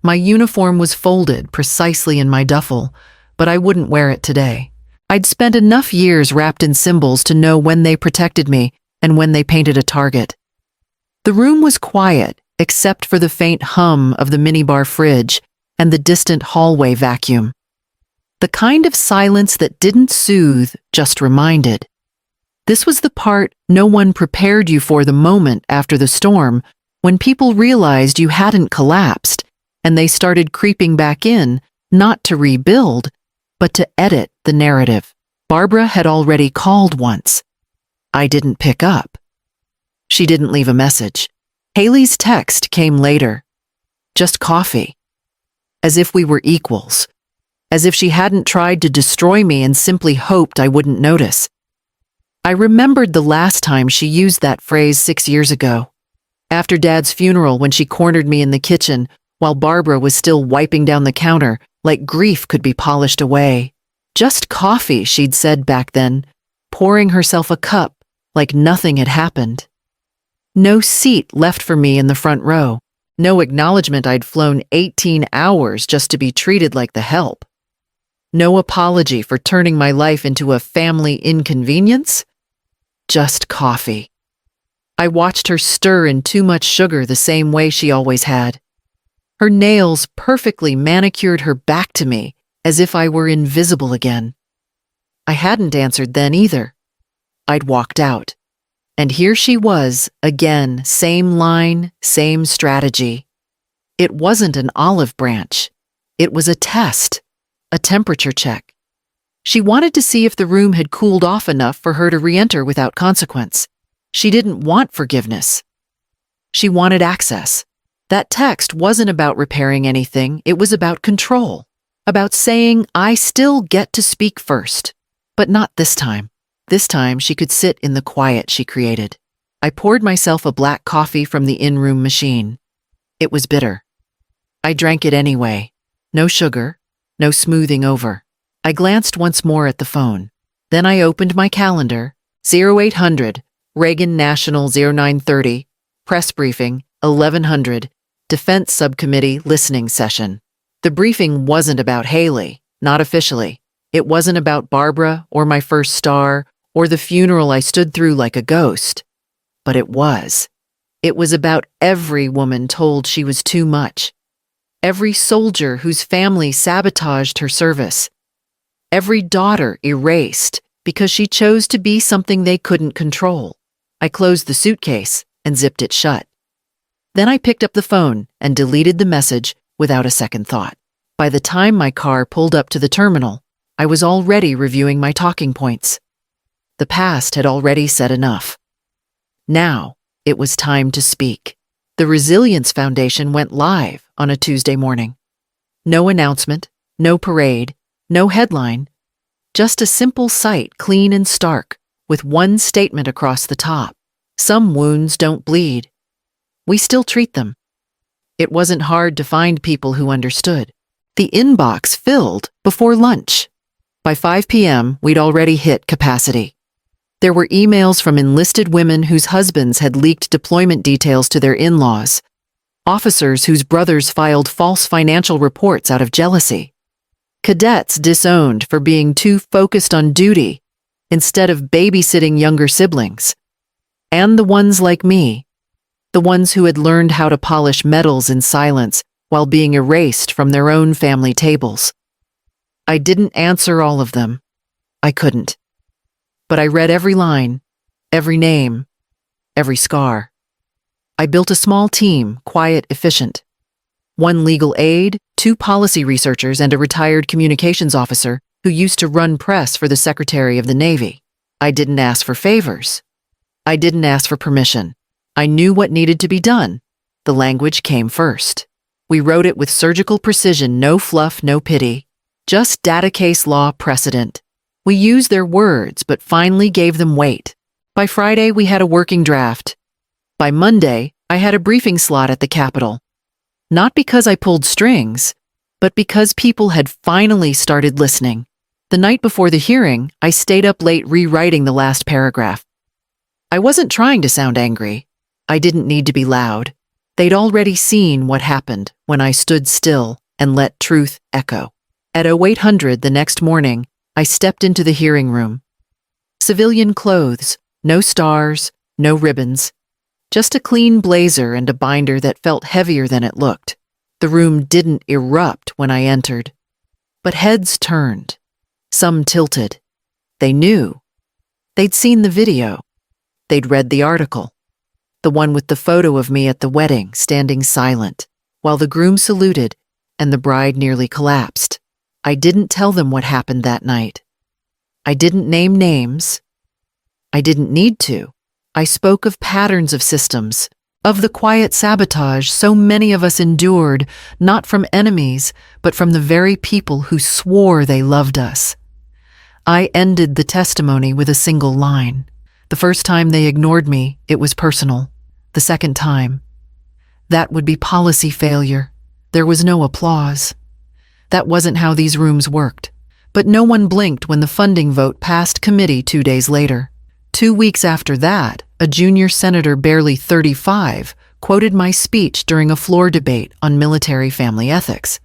My uniform was folded precisely in my duffel, but I wouldn't wear it today. I'd spent enough years wrapped in symbols to know when they protected me and when they painted a target. The room was quiet, except for the faint hum of the minibar fridge and the distant hallway vacuum. The kind of silence that didn't soothe, just reminded. This was the part no one prepared you for the moment after the storm, when people realized you hadn't collapsed, and they started creeping back in, not to rebuild, but to edit the narrative. Barbara had already called once. I didn't pick up. She didn't leave a message. Haley's text came later. Just coffee. As if we were equals. As if she hadn't tried to destroy me and simply hoped I wouldn't notice. I remembered the last time she used that phrase 6 years ago. After Dad's funeral, when she cornered me in the kitchen while Barbara was still wiping down the counter like grief could be polished away. Just coffee, she'd said back then, pouring herself a cup like nothing had happened. No seat left for me in the front row. No acknowledgement I'd flown 18 hours just to be treated like the help. No apology for turning my life into a family inconvenience. Just coffee. I watched her stir in too much sugar the same way she always had. Her nails perfectly manicured her back to me as if I were invisible again. I hadn't answered then either. I'd walked out. And here she was, again, same line, same strategy. It wasn't an olive branch. It was a test, a temperature check. She wanted to see if the room had cooled off enough for her to re-enter without consequence. She didn't want forgiveness. She wanted access. That text wasn't about repairing anything. It was about control. About saying, I still get to speak first. But not this time. This time she could sit in the quiet she created. I poured myself a black coffee from the in-room machine. It was bitter. I drank it anyway. No sugar, no smoothing over. I glanced once more at the phone. Then I opened my calendar, 0800, Reagan National 0930, Press briefing, 1100, Defense Subcommittee listening session. The briefing wasn't about Haley, not officially. It wasn't about Barbara or my first star or the funeral I stood through like a ghost. But it was. It was about every woman told she was too much. Every soldier whose family sabotaged her service. Every daughter erased because she chose to be something they couldn't control. I closed the suitcase and zipped it shut. Then I picked up the phone and deleted the message without a second thought. By the time my car pulled up to the terminal, I was already reviewing my talking points. The past had already said enough. Now, it was time to speak. The Resilience Foundation went live on a Tuesday morning. No announcement, no parade, no headline, just a simple site, clean and stark, with one statement across the top. Some wounds don't bleed. We still treat them. It wasn't hard to find people who understood. The inbox filled before lunch. By 5 p.m., we'd already hit capacity. There were emails from enlisted women whose husbands had leaked deployment details to their in-laws, officers whose brothers filed false financial reports out of jealousy, cadets disowned for being too focused on duty instead of babysitting younger siblings, and the ones like me, the ones who had learned how to polish medals in silence while being erased from their own family tables. I didn't answer all of them. I couldn't. But I read every line, every name, every scar. I built a small team, quiet, efficient. 1 legal aide, 2 policy researchers, and a retired communications officer who used to run press for the Secretary of the Navy. I didn't ask for favors. I didn't ask for permission. I knew what needed to be done. The language came first. We wrote it with surgical precision, no fluff, no pity. Just data case law precedent. We used their words, but finally gave them weight. By Friday, we had a working draft. By Monday, I had a briefing slot at the Capitol. Not because I pulled strings, but because people had finally started listening. The night before the hearing, I stayed up late rewriting the last paragraph. I wasn't trying to sound angry. I didn't need to be loud. They'd already seen what happened when I stood still and let truth echo. At 0800 the next morning, I stepped into the hearing room. Civilian clothes, no stars, no ribbons, just a clean blazer and a binder that felt heavier than it looked. The room didn't erupt when I entered, but heads turned. Some tilted. They knew. They'd seen the video. They'd read the article. The one with the photo of me at the wedding, standing silent, while the groom saluted and the bride nearly collapsed. I didn't tell them what happened that night. I didn't name names. I didn't need to. I spoke of patterns of systems, of the quiet sabotage so many of us endured, not from enemies, but from the very people who swore they loved us. I ended the testimony with a single line. The first time they ignored me, it was personal. The second time, that would be policy failure. There was no applause. That wasn't how these rooms worked. But no one blinked when the funding vote passed committee 2 days later. 2 weeks after that, a junior senator barely 35 quoted my speech during a floor debate on military family ethics.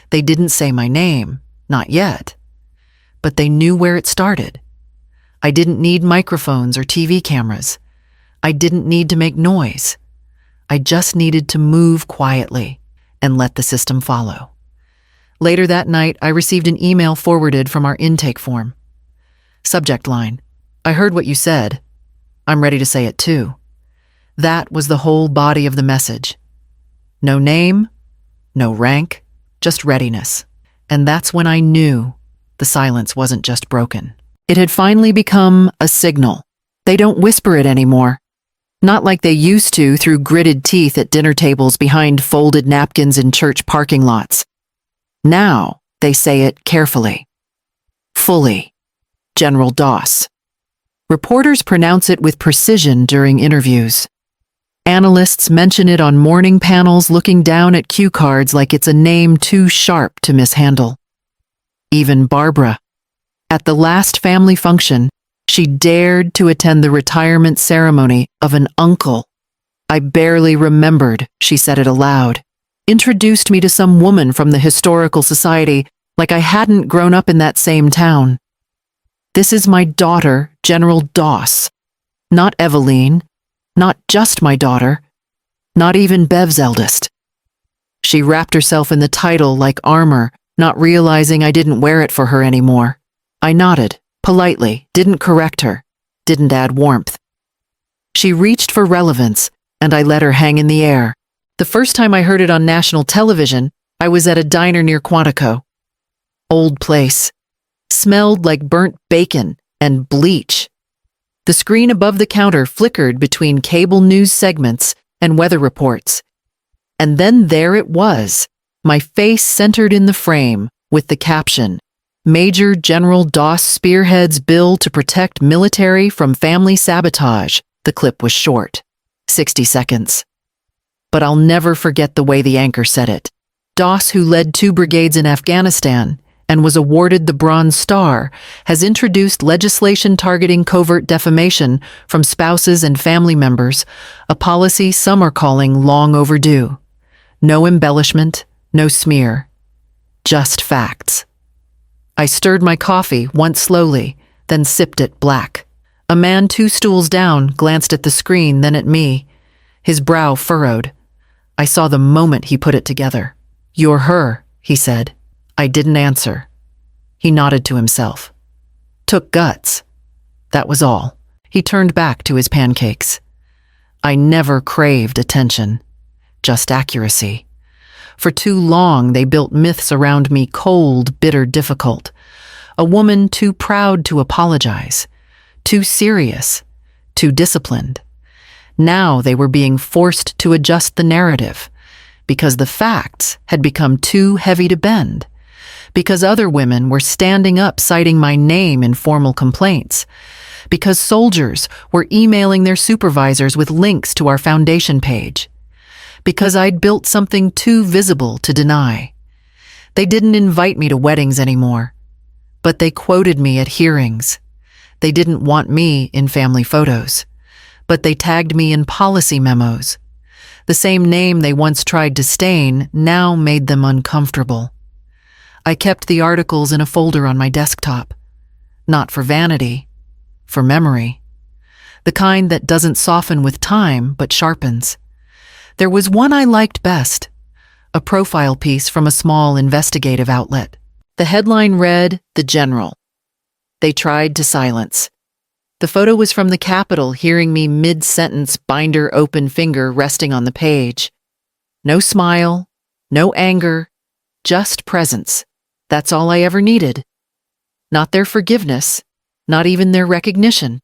They didn't say my name, not yet. But they knew where it started. I didn't need microphones or TV cameras. I didn't need to make noise. I just needed to move quietly and let the system follow. Later that night, I received an email forwarded from our intake form. Subject line: I heard what you said. I'm ready to say it too. That was the whole body of the message. No name, no rank, just readiness. And that's when I knew the silence wasn't just broken. It had finally become a signal. They don't whisper it anymore. Not like they used to through gritted teeth at dinner tables behind folded napkins in church parking lots. Now they say it carefully. Fully. General Doss. Reporters pronounce it with precision during interviews. Analysts mention it on morning panels looking down at cue cards like it's a name too sharp to mishandle. Even Barbara. At the last family function, she dared to attend the retirement ceremony of an uncle I barely remembered she said it aloud. Introduced me to some woman from the Historical Society like I hadn't grown up in that same town. This is my daughter, General Doss. Not Eveline, not just my daughter, not even Bev's eldest. She wrapped herself in the title like armor, not realizing I didn't wear it for her anymore. I nodded, politely, didn't correct her, didn't add warmth. She reached for relevance, and I let her hang in the air. The first time I heard it on national television, I was at a diner near Quantico. Old place. Smelled like burnt bacon and bleach. The screen above the counter flickered between cable news segments and weather reports. And then there it was, my face centered in the frame, with the caption, Major General Doss spearheads bill to protect military from family sabotage. The clip was short, 60 seconds. But I'll never forget the way the anchor said it. Doss, who led 2 brigades in Afghanistan and was awarded the Bronze Star, has introduced legislation targeting covert defamation from spouses and family members, a policy some are calling long overdue. No embellishment, no smear, just facts. I stirred my coffee once slowly, then sipped it black. A man 2 stools down glanced at the screen, then at me, his brow furrowed. I saw the moment he put it together. "You're her," he said. I didn't answer. He nodded to himself. Took guts. That was all. He turned back to his pancakes. I never craved attention, just accuracy. For too long, they built myths around me, cold, bitter, difficult. A woman too proud to apologize, too serious, too disciplined. Now they were being forced to adjust the narrative, because the facts had become too heavy to bend, because other women were standing up citing my name in formal complaints, because soldiers were emailing their supervisors with links to our foundation page, because I'd built something too visible to deny. They didn't invite me to weddings anymore, but they quoted me at hearings. They didn't want me in family photos, but they tagged me in policy memos. The same name they once tried to stain now made them uncomfortable. I kept the articles in a folder on my desktop, not for vanity, for memory. The kind that doesn't soften with time, but sharpens. There was one I liked best, a profile piece from a small investigative outlet. The headline read, "The General." They tried to silence. The photo was from the Capitol, hearing me mid-sentence, binder open finger resting on the page. No smile, no anger, just presence. That's all I ever needed. Not their forgiveness, not even their recognition.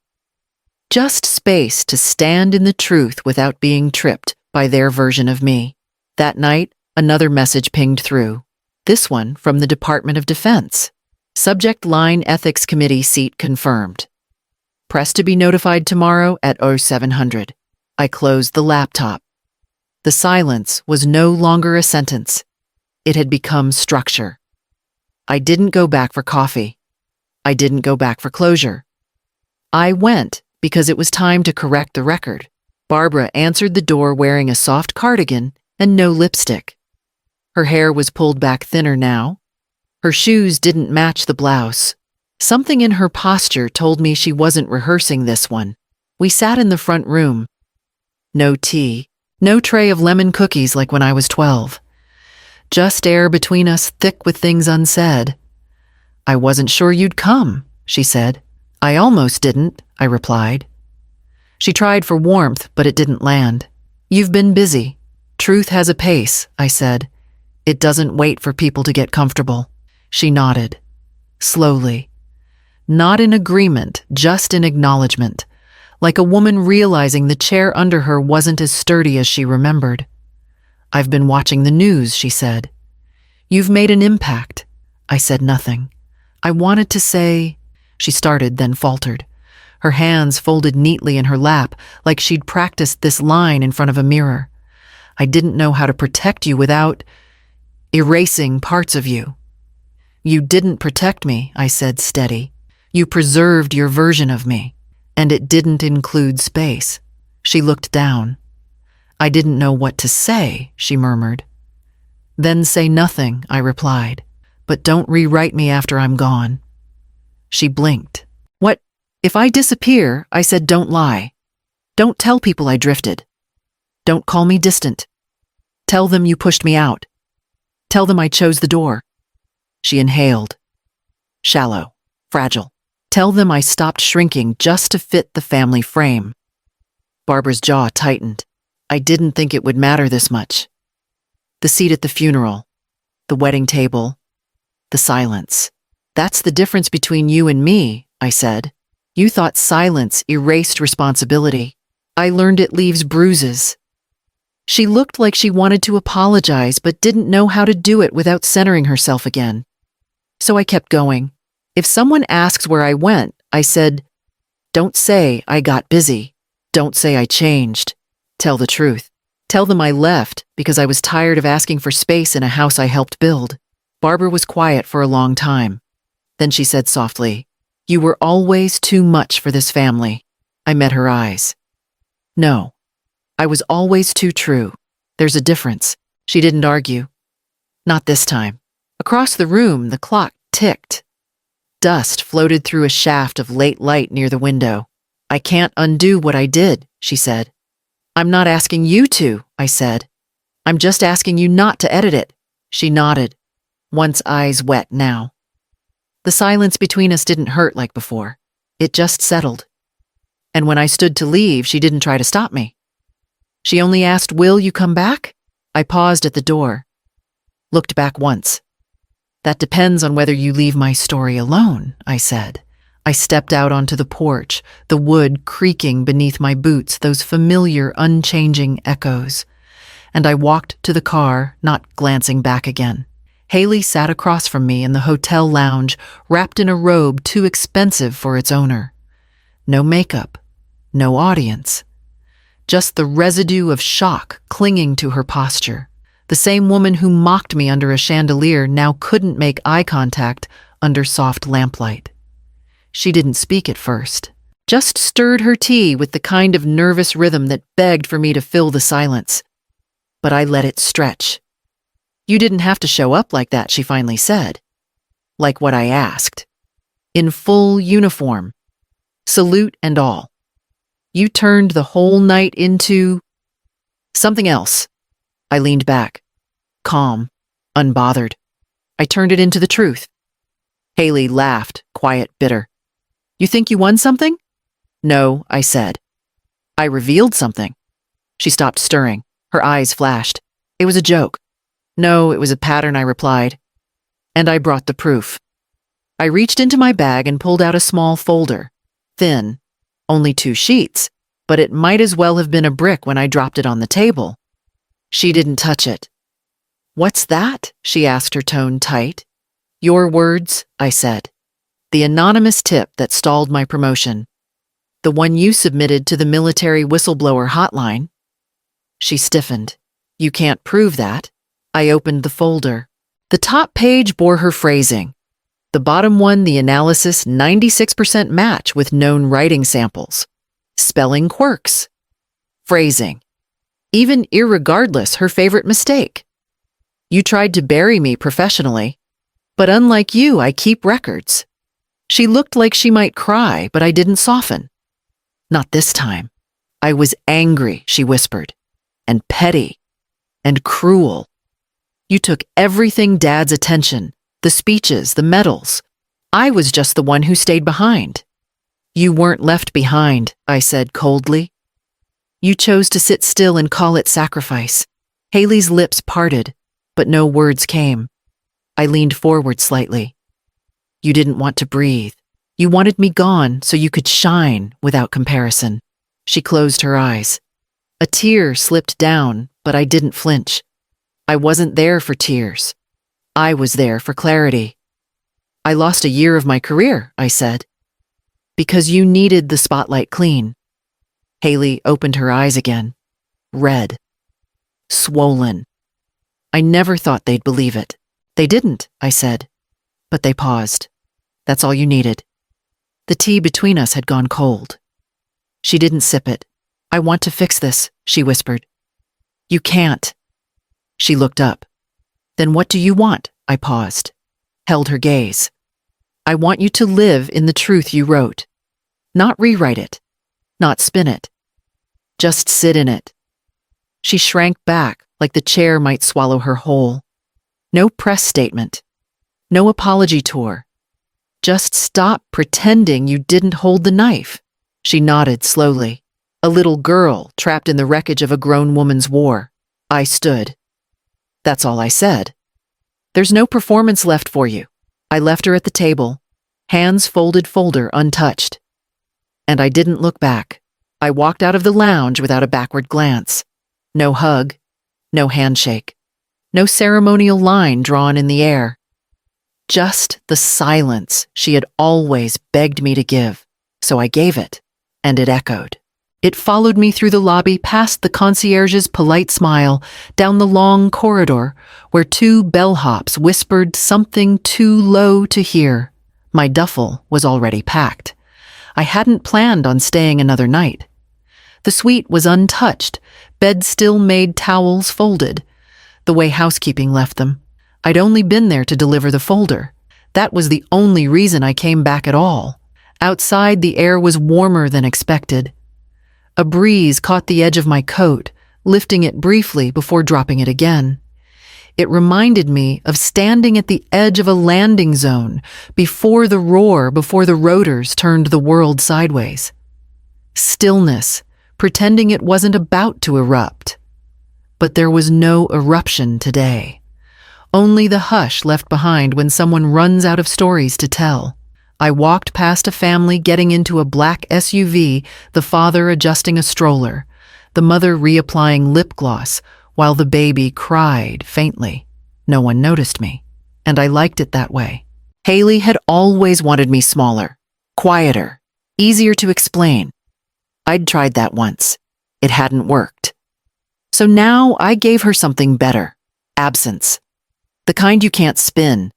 Just space to stand in the truth without being tripped by their version of me. That night, another message pinged through. This one from the Department of Defense. Subject line Ethics Committee seat confirmed. Press to be notified tomorrow at 0700. I closed the laptop. The silence was no longer a sentence. It had become structure. I didn't go back for coffee. I didn't go back for closure. I went because it was time to correct the record. Barbara answered the door wearing a soft cardigan and no lipstick. Her hair was pulled back thinner now. Her shoes didn't match the blouse. Something in her posture told me she wasn't rehearsing this one. We sat in the front room. No tea, no tray of lemon cookies like when I was 12. Just air between us, thick with things unsaid. "I wasn't sure you'd come," she said. "I almost didn't," I replied. She tried for warmth, but it didn't land. "You've been busy. Truth has a pace," I said. "It doesn't wait for people to get comfortable." She nodded. Slowly. Not in agreement, just in acknowledgement, like a woman realizing the chair under her wasn't as sturdy as she remembered. "I've been watching the news," she said. "You've made an impact." I said nothing. I wanted to say, she started, then faltered. Her hands folded neatly in her lap, like she'd practiced this line in front of a mirror. "I didn't know how to protect you without erasing parts of you." "You didn't protect me," I said, steady. "You preserved your version of me, and it didn't include space." She looked down. I didn't know what to say, she murmured. Then say nothing, I replied, but don't rewrite me after I'm gone. She blinked. What? If I disappear, I said, don't lie. Don't tell people I drifted. Don't call me distant. Tell them you pushed me out. Tell them I chose the door. She inhaled. Shallow, fragile. Tell them I stopped shrinking just to fit the family frame. Barbara's jaw tightened. I didn't think it would matter this much. The seat at the funeral, the wedding table, the silence. That's the difference between you and me, I said. You thought silence erased responsibility. I learned it leaves bruises. She looked like she wanted to apologize but didn't know how to do it without centering herself again. So I kept going. If someone asks where I went, I said, don't say I got busy. Don't say I changed. Tell the truth. Tell them I left because I was tired of asking for space in a house I helped build. Barbara was quiet for a long time. Then she said softly, you were always too much for this family. I met her eyes. No, I was always too true. There's a difference. She didn't argue. Not this time. Across the room, the clock ticked. Dust floated through a shaft of late light near the window. I can't undo what I did, she said. I'm not asking you to, I said. I'm just asking you not to edit it. She nodded, once eyes wet now. The silence between us didn't hurt like before. It just settled. And when I stood to leave, she didn't try to stop me. She only asked, will you come back? I paused at the door, looked back once. That depends on whether you leave my story alone, I said. I stepped out onto the porch, the wood creaking beneath my boots, those familiar, unchanging echoes. And I walked to the car, not glancing back again. Haley sat across from me in the hotel lounge, wrapped in a robe too expensive for its owner. No makeup, no audience. Just the residue of shock clinging to her posture. The same woman who mocked me under a chandelier now couldn't make eye contact under soft lamplight. She didn't speak at first, just stirred her tea with the kind of nervous rhythm that begged for me to fill the silence. But I let it stretch. You didn't have to show up like that, she finally said. Like what I asked. In full uniform. Salute and all. You turned the whole night into something else. I leaned back, calm, unbothered. I turned it into the truth. Haley laughed, quiet, bitter. You think you won something? No, I said. I revealed something. She stopped stirring. Her eyes flashed. It was a joke. No, it was a pattern, I replied. And I brought the proof. I reached into my bag and pulled out a small folder. Thin. Only 2 sheets. But it might as well have been a brick when I dropped it on the table. She didn't touch it. What's that? She asked, her tone tight. Your words, I said. The anonymous tip that stalled my promotion. The one you submitted to the military whistleblower hotline. She stiffened. You can't prove that. I opened the folder. The top page bore her phrasing. The bottom one, the analysis, 96% match with known writing samples. Spelling quirks. Phrasing. Even irregardless, her favorite mistake. You tried to bury me professionally. But unlike you, I keep records. She looked like she might cry, but I didn't soften. Not this time. I was angry, she whispered, and petty, and cruel. You took everything Dad's attention, the speeches, the medals. I was just the one who stayed behind. You weren't left behind, I said coldly. You chose to sit still and call it sacrifice. Haley's lips parted, but no words came. I leaned forward slightly. You didn't want to breathe. You wanted me gone so you could shine without comparison. She closed her eyes. A tear slipped down, but I didn't flinch. I wasn't there for tears. I was there for clarity. I lost a year of my career, I said. Because you needed the spotlight clean. Haley opened her eyes again. Red. Swollen. I never thought they'd believe it. They didn't, I said. But they paused. That's all you needed. The tea between us had gone cold. She didn't sip it. I want to fix this, she whispered. You can't. She looked up. Then what do you want? I paused, held her gaze. I want you to live in the truth you wrote. Not rewrite it, not spin it. Just sit in it. She shrank back like the chair might swallow her whole. No press statement. No apology tour. Just stop pretending you didn't hold the knife. She nodded slowly. A little girl trapped in the wreckage of a grown woman's war. I stood. That's all I said. There's no performance left for you. I left her at the table, hands folded, folder untouched. And I didn't look back. I walked out of the lounge without a backward glance. No hug, no handshake, no ceremonial line drawn in the air. Just the silence she had always begged me to give. So I gave it, and it echoed. It followed me through the lobby, past the concierge's polite smile, down the long corridor where two bellhops whispered something too low to hear. My duffel was already packed. I hadn't planned on staying another night. The suite was untouched, bed still made, towels folded, the way housekeeping left them. I'd only been there to deliver the folder. That was the only reason I came back at all. Outside, the air was warmer than expected. A breeze caught the edge of my coat, lifting it briefly before dropping it again. It reminded me of standing at the edge of a landing zone before the roar, before the rotors turned the world sideways. Stillness, pretending it wasn't about to erupt. But there was no eruption today. Only the hush left behind when someone runs out of stories to tell. I walked past a family getting into a black SUV, the father adjusting a stroller, the mother reapplying lip gloss, while the baby cried faintly. No one noticed me, and I liked it that way. Haley had always wanted me smaller, quieter, easier to explain. I'd tried that once. It hadn't worked. So now I gave her something better. Absence. The kind you can't spin.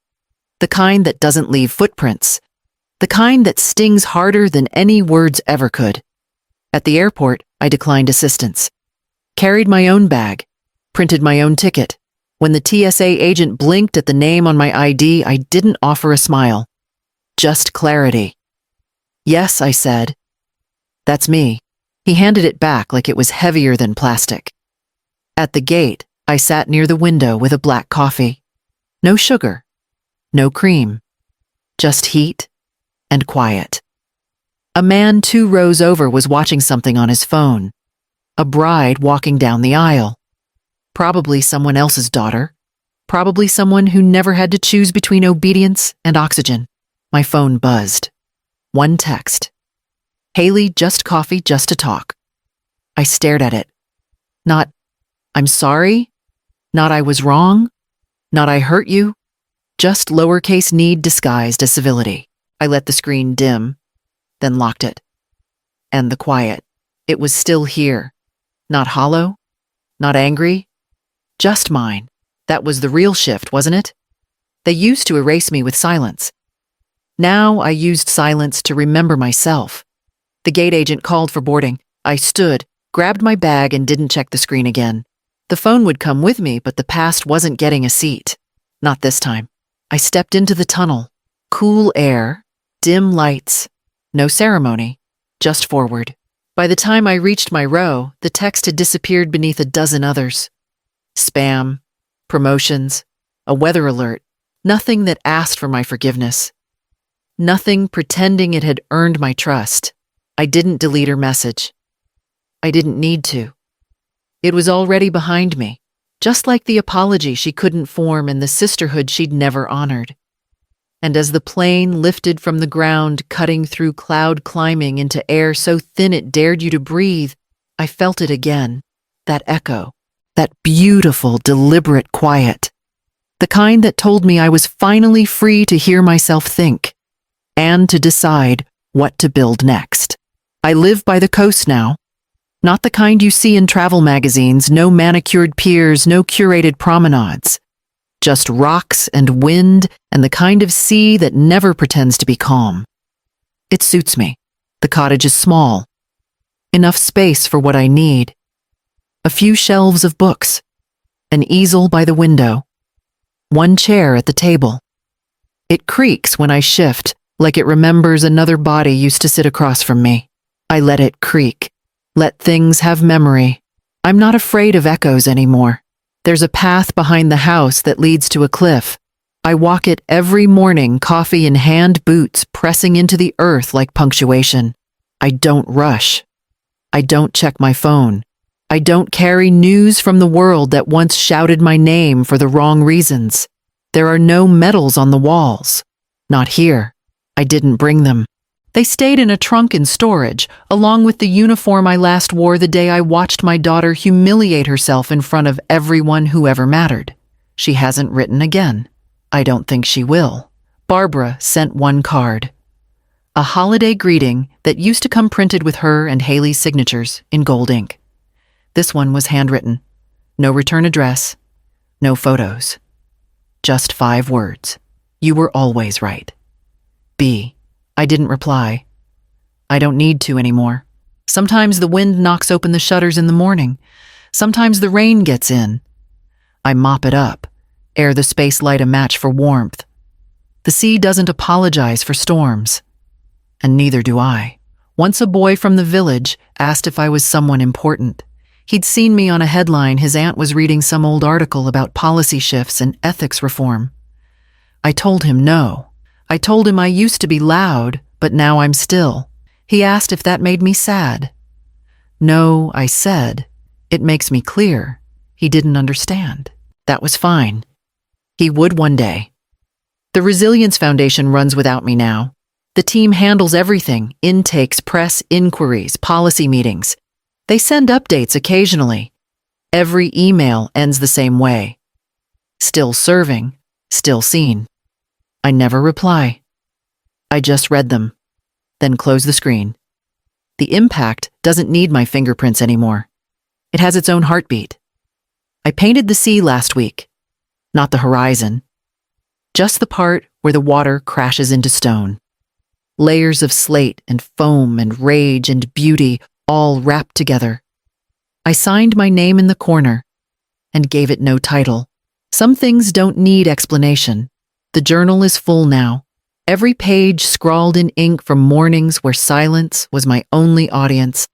The kind that doesn't leave footprints. The kind that stings harder than any words ever could. At the airport, I declined assistance. Carried my own bag. Printed my own ticket. When the TSA agent blinked at the name on my ID, I didn't offer a smile. Just clarity. Yes, I said. That's me. He handed it back like it was heavier than plastic. At the gate, I sat near the window with a black coffee. No sugar. No cream. Just heat and quiet. A man 2 rows over was watching something on his phone. A bride walking down the aisle. Probably someone else's daughter. Probably someone who never had to choose between obedience and oxygen. My phone buzzed. One text. Haley, just coffee, just to talk. I stared at it. Not, I'm sorry. Not, I was wrong. Not, I hurt you. Just lowercase need disguised as civility. I let the screen dim, then locked it. And the quiet. It was still here. Not hollow. Not angry. Just mine. That was the real shift, wasn't it? They used to erase me with silence. Now I used silence to remember myself. The gate agent called for boarding. I stood, grabbed my bag, and didn't check the screen again. The phone would come with me, but the past wasn't getting a seat. Not this time. I stepped into the tunnel. Cool air, dim lights, no ceremony, just forward. By the time I reached my row, the text had disappeared beneath a dozen others. Spam, promotions, a weather alert, nothing that asked for my forgiveness. Nothing pretending it had earned my trust. I didn't delete her message. I didn't need to. It was already behind me, just like the apology she couldn't form and the sisterhood she'd never honored. And as the plane lifted from the ground, cutting through cloud, climbing into air so thin it dared you to breathe, I felt it again, that echo, that beautiful, deliberate quiet, the kind that told me I was finally free to hear myself think and to decide what to build next. I live by the coast now. Not the kind you see in travel magazines, no manicured piers, no curated promenades. Just rocks and wind and the kind of sea that never pretends to be calm. It suits me. The cottage is small. Enough space for what I need. A few shelves of books. An easel by the window. One chair at the table. It creaks when I shift, like it remembers another body used to sit across from me. I let it creak. Let things have memory. I'm not afraid of echoes anymore. There's a path behind the house that leads to a cliff. I walk it every morning, coffee in hand, boots pressing into the earth like punctuation. I don't rush. I don't check my phone. I don't carry news from the world that once shouted my name for the wrong reasons. There are no medals on the walls. Not here. I didn't bring them. They stayed in a trunk in storage, along with the uniform I last wore the day I watched my daughter humiliate herself in front of everyone who ever mattered. She hasn't written again. I don't think she will. Barbara sent one card. A holiday greeting that used to come printed with her and Haley's signatures in gold ink. This one was handwritten. No return address. No photos. Just 5 words. You were always right. B. I didn't reply. I don't need to anymore. Sometimes the wind knocks open the shutters in the morning. Sometimes the rain gets in. I mop it up, ere the space light a match for warmth. The sea doesn't apologize for storms. And neither do I. Once a boy from the village asked if I was someone important. He'd seen me on a headline his aunt was reading some old article about policy shifts and ethics reform. I told him no. I told him I used to be loud, but now I'm still. He asked if that made me sad. No, I said. It makes me clear. He didn't understand. That was fine. He would one day. The Resilience Foundation runs without me now. The team handles everything: intakes, press, inquiries, policy meetings. They send updates occasionally. Every email ends the same way. Still serving, still seen. I never reply. I just read them, then close the screen. The impact doesn't need my fingerprints anymore. It has its own heartbeat. I painted the sea last week, not the horizon, just the part where the water crashes into stone. Layers of slate and foam and rage and beauty all wrapped together. I signed my name in the corner and gave it no title. Some things don't need explanation. The journal is full now. Every page scrawled in ink from mornings where silence was my only audience.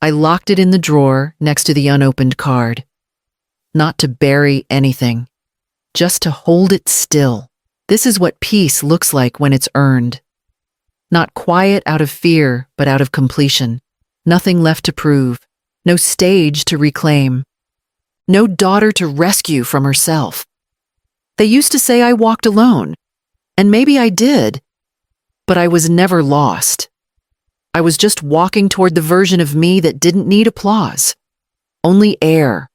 I locked it in the drawer next to the unopened card. Not to bury anything, just to hold it still. This is what peace looks like when it's earned. Not quiet out of fear, but out of completion. Nothing left to prove. No stage to reclaim. No daughter to rescue from herself. They used to say I walked alone, and maybe I did, but I was never lost. I was just walking toward the version of me that didn't need applause. Only air.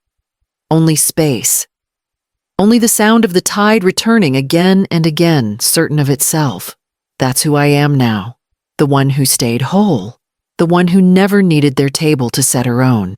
Only space. Only the sound of the tide returning again and again, certain of itself. That's who I am now. The one who stayed whole. The one who never needed their table to set her own.